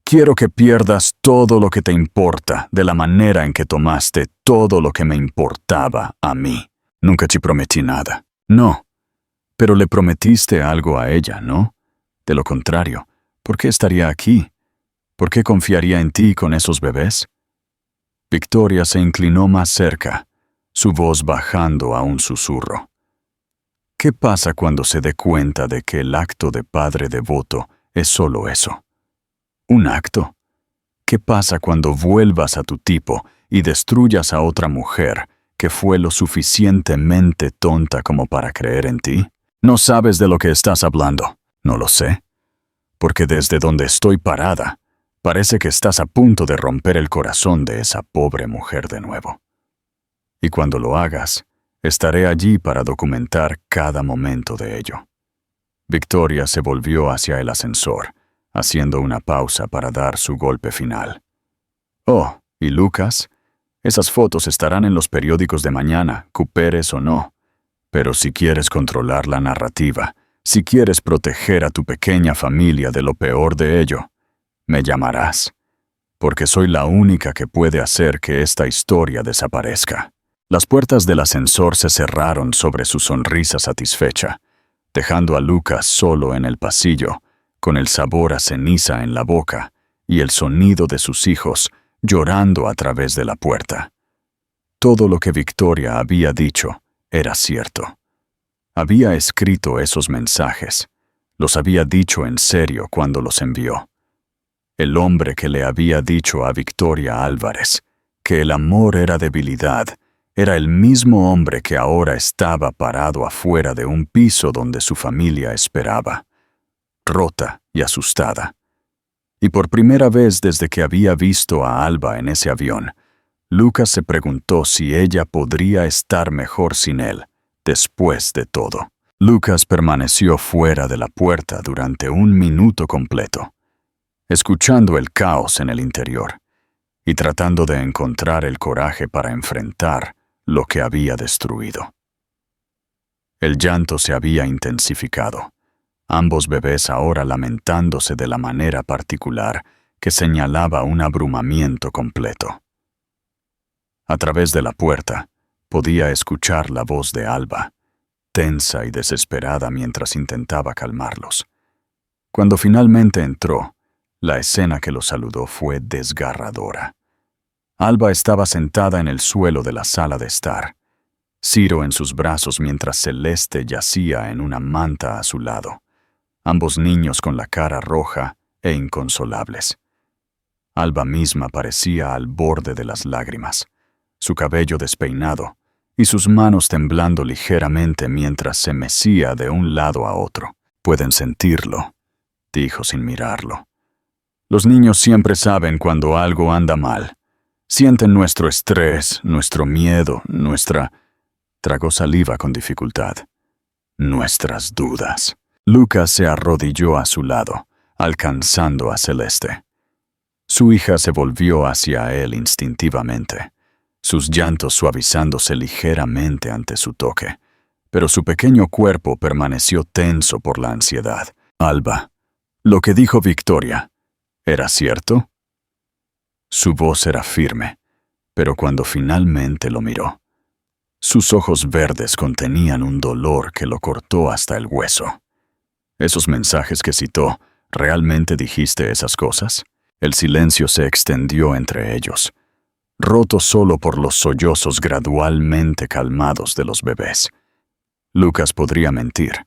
Quiero que pierdas todo lo que te importa de la manera en que tomaste todo lo que me importaba a mí. Nunca te prometí nada». «No. Pero le prometiste algo a ella, ¿no? De lo contrario, ¿por qué estaría aquí? ¿Por qué confiaría en ti con esos bebés?» Victoria se inclinó más cerca, su voz bajando a un susurro. ¿Qué pasa cuando se dé cuenta de que el acto de padre devoto es solo eso? ¿Un acto? ¿Qué pasa cuando vuelvas a tu tipo y destruyas a otra mujer que fue lo suficientemente tonta como para creer en ti? No sabes de lo que estás hablando. No lo sé. Porque desde donde estoy parada, parece que estás a punto de romper el corazón de esa pobre mujer de nuevo. Y cuando lo hagas, estaré allí para documentar cada momento de ello. Victoria se volvió hacia el ascensor, haciendo una pausa para dar su golpe final. «Oh, ¿y Lucas? Esas fotos estarán en los periódicos de mañana, cooperes o no. Pero si quieres controlar la narrativa, Si quieres proteger a tu pequeña familia de lo peor de ello, me llamarás, porque soy la única que puede hacer que esta historia desaparezca. Las puertas del ascensor se cerraron sobre su sonrisa satisfecha, dejando a Lucas solo en el pasillo, con el sabor a ceniza en la boca y el sonido de sus hijos llorando a través de la puerta. Todo lo que Victoria había dicho era cierto. Había escrito esos mensajes. Los había dicho en serio cuando los envió. El hombre que le había dicho a Victoria Álvarez que el amor era debilidad era el mismo hombre que ahora estaba parado afuera de un piso donde su familia esperaba, rota y asustada. Y por primera vez desde que había visto a Alba en ese avión, Lucas se preguntó si ella podría estar mejor sin él, después de todo. Lucas permaneció fuera de la puerta durante 1 minuto completo, escuchando el caos en el interior y tratando de encontrar el coraje para enfrentar lo que había destruido. El llanto se había intensificado, ambos bebés ahora lamentándose de la manera particular que señalaba un abrumamiento completo. A través de la puerta, podía escuchar la voz de Alba, tensa y desesperada mientras intentaba calmarlos. Cuando finalmente entró, la escena que los saludó fue desgarradora. Alba estaba sentada en el suelo de la sala de estar, Ciro en sus brazos mientras Celeste yacía en una manta a su lado, ambos niños con la cara roja e inconsolables. Alba misma parecía al borde de las lágrimas, su cabello despeinado y sus manos temblando ligeramente mientras se mecía de un lado a otro. «Pueden sentirlo», dijo sin mirarlo. «Los niños siempre saben cuando algo anda mal. Sienten nuestro estrés, nuestro miedo, nuestra...» Tragó saliva con dificultad. «Nuestras dudas». Lucas se arrodilló a su lado, alcanzando a Celeste. Su hija se volvió hacia él instintivamente, sus llantos suavizándose ligeramente ante su toque, pero su pequeño cuerpo permaneció tenso por la ansiedad. «Alba, lo que dijo Victoria, ¿era cierto?» Su voz era firme, pero cuando finalmente lo miró, sus ojos verdes contenían un dolor que lo cortó hasta el hueso. «¿Esos mensajes que citó, realmente dijiste esas cosas?» El silencio se extendió entre ellos, roto solo por los sollozos gradualmente calmados de los bebés. Lucas podría mentir,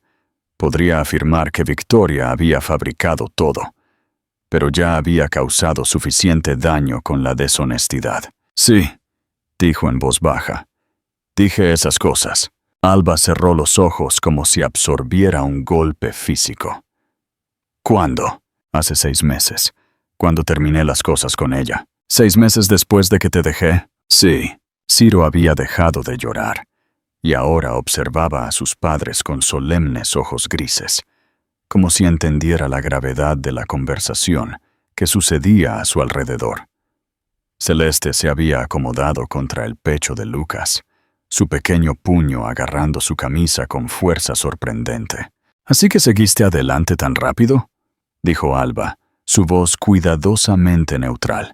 podría afirmar que Victoria había fabricado todo, pero ya había causado suficiente daño con la deshonestidad. «Sí», dijo en voz baja, «dije esas cosas». Alba cerró los ojos como si absorbiera un golpe físico. «¿Cuándo?» «Hace 6 meses, cuando terminé las cosas con ella». «¿6 meses después de que te dejé?» «Sí». Ciro había dejado de llorar, y ahora observaba a sus padres con solemnes ojos grises, como si entendiera la gravedad de la conversación que sucedía a su alrededor. Celeste se había acomodado contra el pecho de Lucas, su pequeño puño agarrando su camisa con fuerza sorprendente. «¿Así que seguiste adelante tan rápido?», dijo Alba, su voz cuidadosamente neutral.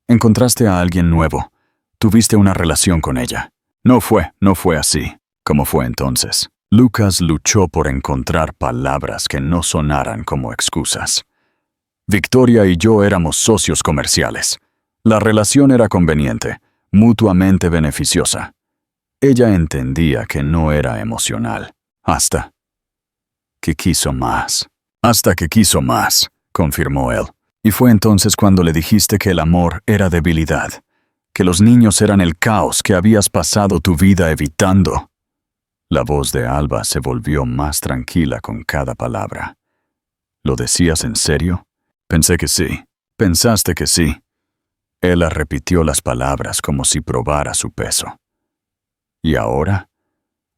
«¿Encontraste a alguien nuevo? ¿Tuviste una relación con ella?» No fue así. ¿Cómo fue entonces?» Lucas luchó por encontrar palabras que no sonaran como excusas. «Victoria y yo éramos socios comerciales. La relación era conveniente, mutuamente beneficiosa. Ella entendía que no era emocional, hasta que quiso más. Hasta que quiso más», confirmó él. «Y fue entonces cuando le dijiste que el amor era debilidad, que los niños eran el caos que habías pasado tu vida evitando». La voz de Alba se volvió más tranquila con cada palabra. «¿Lo decías en serio?» «Pensé que sí». «¿Pensaste que sí?» Ella repitió las palabras como si probara su peso. «¿Y ahora?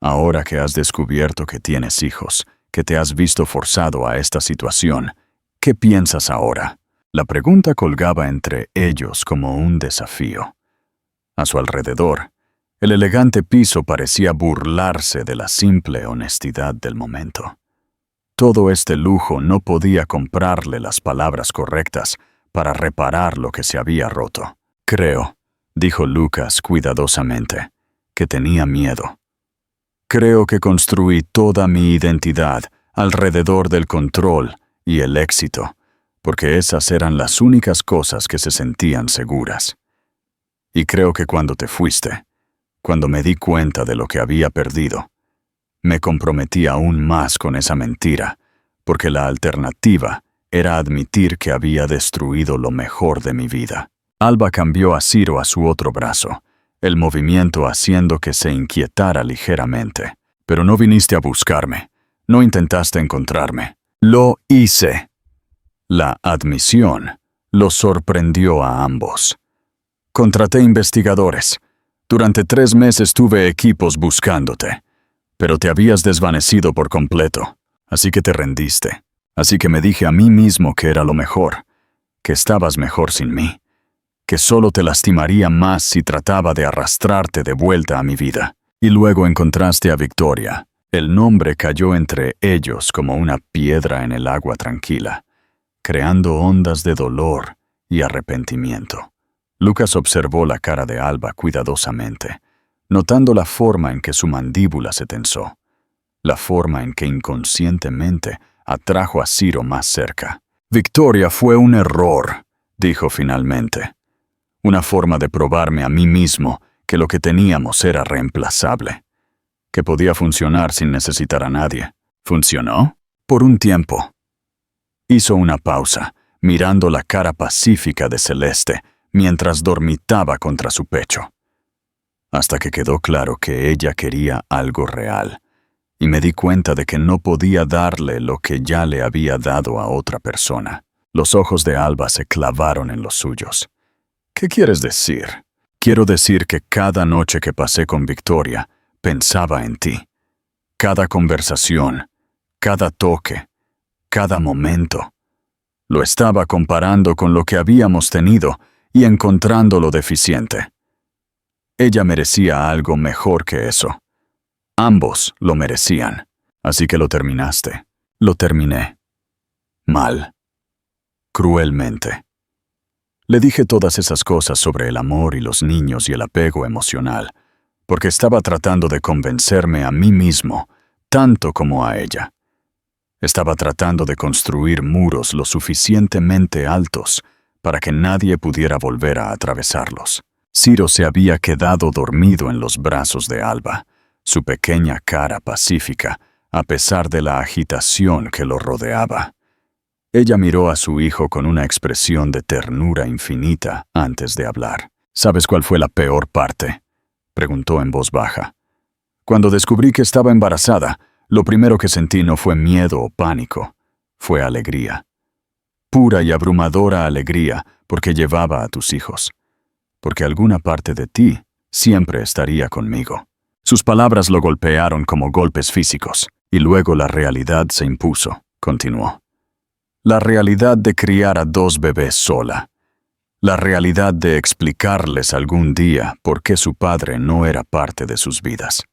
Ahora que has descubierto que tienes hijos, que te has visto forzado a esta situación, ¿qué piensas ahora?» La pregunta colgaba entre ellos como un desafío. A su alrededor, el elegante piso parecía burlarse de la simple honestidad del momento. Todo este lujo no podía comprarle las palabras correctas para reparar lo que se había roto. Creo, dijo Lucas cuidadosamente, que tenía miedo. Creo que construí toda mi identidad alrededor del control y el éxito, porque esas eran las únicas cosas que se sentían seguras. Y creo que cuando te fuiste, cuando me di cuenta de lo que había perdido, me comprometí aún más con esa mentira, porque la alternativa era admitir que había destruido lo mejor de mi vida. Alba cambió a Ciro a su otro brazo, el movimiento haciendo que se inquietara ligeramente. Pero no viniste a buscarme, no intentaste encontrarme. Lo hice. La admisión los sorprendió a ambos. Contraté investigadores. Durante 3 meses tuve equipos buscándote, pero te habías desvanecido por completo, así que te rendiste. Así que me dije a mí mismo que era lo mejor, que estabas mejor sin mí, que solo te lastimaría más si trataba de arrastrarte de vuelta a mi vida. Y luego encontraste a Victoria. El nombre cayó entre ellos como una piedra en el agua tranquila, creando ondas de dolor y arrepentimiento. Lucas observó la cara de Alba cuidadosamente, notando la forma en que su mandíbula se tensó, la forma en que inconscientemente atrajo a Ciro más cerca. Victoria fue un error, dijo finalmente. Una forma de probarme a mí mismo que lo que teníamos era reemplazable, que podía funcionar sin necesitar a nadie. ¿Funcionó? Por un tiempo. Hizo una pausa, mirando la cara pacífica de Celeste, mientras dormitaba contra su pecho. Hasta que quedó claro que ella quería algo real, y me di cuenta de que no podía darle lo que ya le había dado a otra persona. Los ojos de Alba se clavaron en los suyos. ¿Qué quieres decir? Quiero decir que cada noche que pasé con Victoria, pensaba en ti. Cada conversación, cada toque, cada momento. Lo estaba comparando con lo que habíamos tenido y encontrándolo deficiente. Ella merecía algo mejor que eso. Ambos lo merecían. Así que lo terminaste. Lo terminé. Mal. Cruelmente. Le dije todas esas cosas sobre el amor y los niños y el apego emocional, porque estaba tratando de convencerme a mí mismo, tanto como a ella. Estaba tratando de construir muros lo suficientemente altos para que nadie pudiera volver a atravesarlos. Ciro se había quedado dormido en los brazos de Alba, su pequeña cara pacífica, a pesar de la agitación que lo rodeaba. Ella miró a su hijo con una expresión de ternura infinita antes de hablar. ¿Sabes cuál fue la peor parte?, preguntó en voz baja. Cuando descubrí que estaba embarazada, lo primero que sentí no fue miedo o pánico, fue alegría. Pura y abrumadora alegría porque llevaba a tus hijos. Porque alguna parte de ti siempre estaría conmigo. Sus palabras lo golpearon como golpes físicos, y luego la realidad se impuso, continuó. La realidad de criar a 2 bebés sola. La realidad de explicarles algún día por qué su padre no era parte de sus vidas.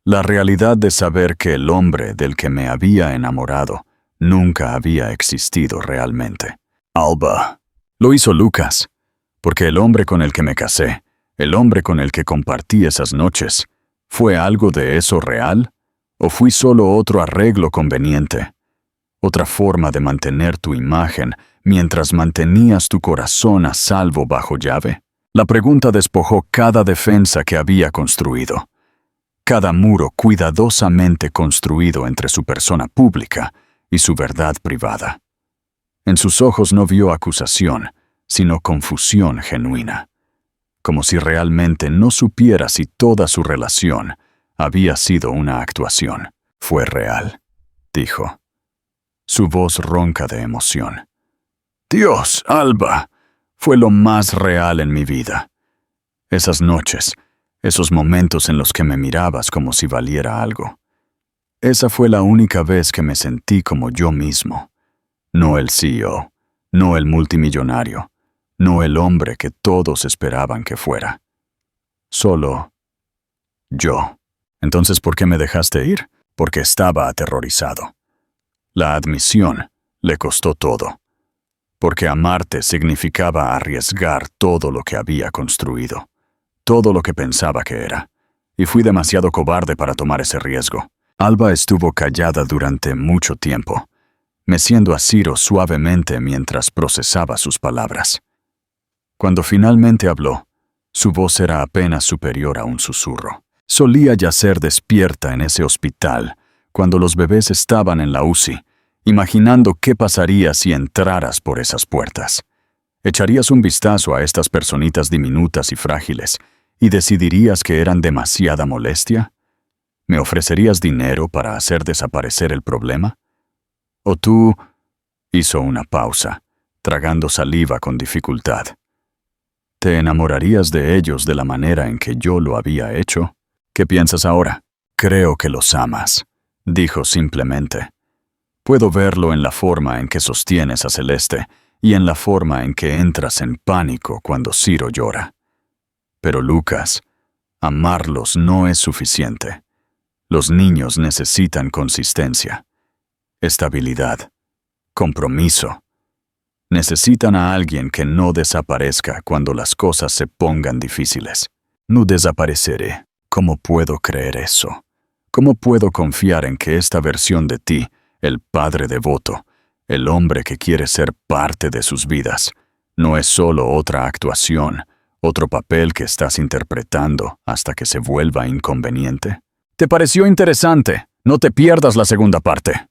La realidad de saber que el hombre del que me había enamorado nunca había existido realmente. Alba. Lo hizo Lucas, porque el hombre con el que me casé, el hombre con el que compartí esas noches, ¿fue algo de eso real? ¿O fui solo otro arreglo conveniente? Otra forma de mantener tu imagen mientras mantenías tu corazón a salvo bajo llave. La pregunta despojó cada defensa que había construido, cada muro cuidadosamente construido entre su persona pública y su verdad privada. En sus ojos no vio acusación, sino confusión genuina, como si realmente no supiera si toda su relación había sido una actuación. Fue real, dijo, su voz ronca de emoción. Dios, Alba, fue lo más real en mi vida. Esas noches, esos momentos en los que me mirabas como si valiera algo. Esa fue la única vez que me sentí como yo mismo. No el CEO, no el multimillonario, no el hombre que todos esperaban que fuera. Solo yo. Entonces, ¿por qué me dejaste ir? Porque estaba aterrorizado. La admisión le costó todo, porque amarte significaba arriesgar todo lo que había construido, todo lo que pensaba que era, y fui demasiado cobarde para tomar ese riesgo. Alba estuvo callada durante mucho tiempo, meciendo a Ciro suavemente mientras procesaba sus palabras. Cuando finalmente habló, su voz era apenas superior a un susurro. Solía yacer despierta en ese hospital cuando los bebés estaban en la UCI, imaginando qué pasaría si entraras por esas puertas. Echarías un vistazo a estas personitas diminutas y frágiles y decidirías que eran demasiada molestia. ¿Me ofrecerías dinero para hacer desaparecer el problema? ¿O tú...? Hizo una pausa, tragando saliva con dificultad. ¿Te enamorarías de ellos de la manera en que yo lo había hecho? ¿Qué piensas ahora? Creo que los amas, dijo simplemente. Puedo verlo en la forma en que sostienes a Celeste y en la forma en que entras en pánico cuando Ciro llora. Pero Lucas, amarlos no es suficiente. Los niños necesitan consistencia, estabilidad, compromiso. Necesitan a alguien que no desaparezca cuando las cosas se pongan difíciles. No desapareceré. ¿Cómo puedo creer eso? ¿Cómo puedo confiar en que esta versión de ti, el padre devoto, el hombre que quiere ser parte de sus vidas, no es solo otra actuación, otro papel que estás interpretando hasta que se vuelva inconveniente? ¿Te pareció interesante? No te pierdas la segunda parte.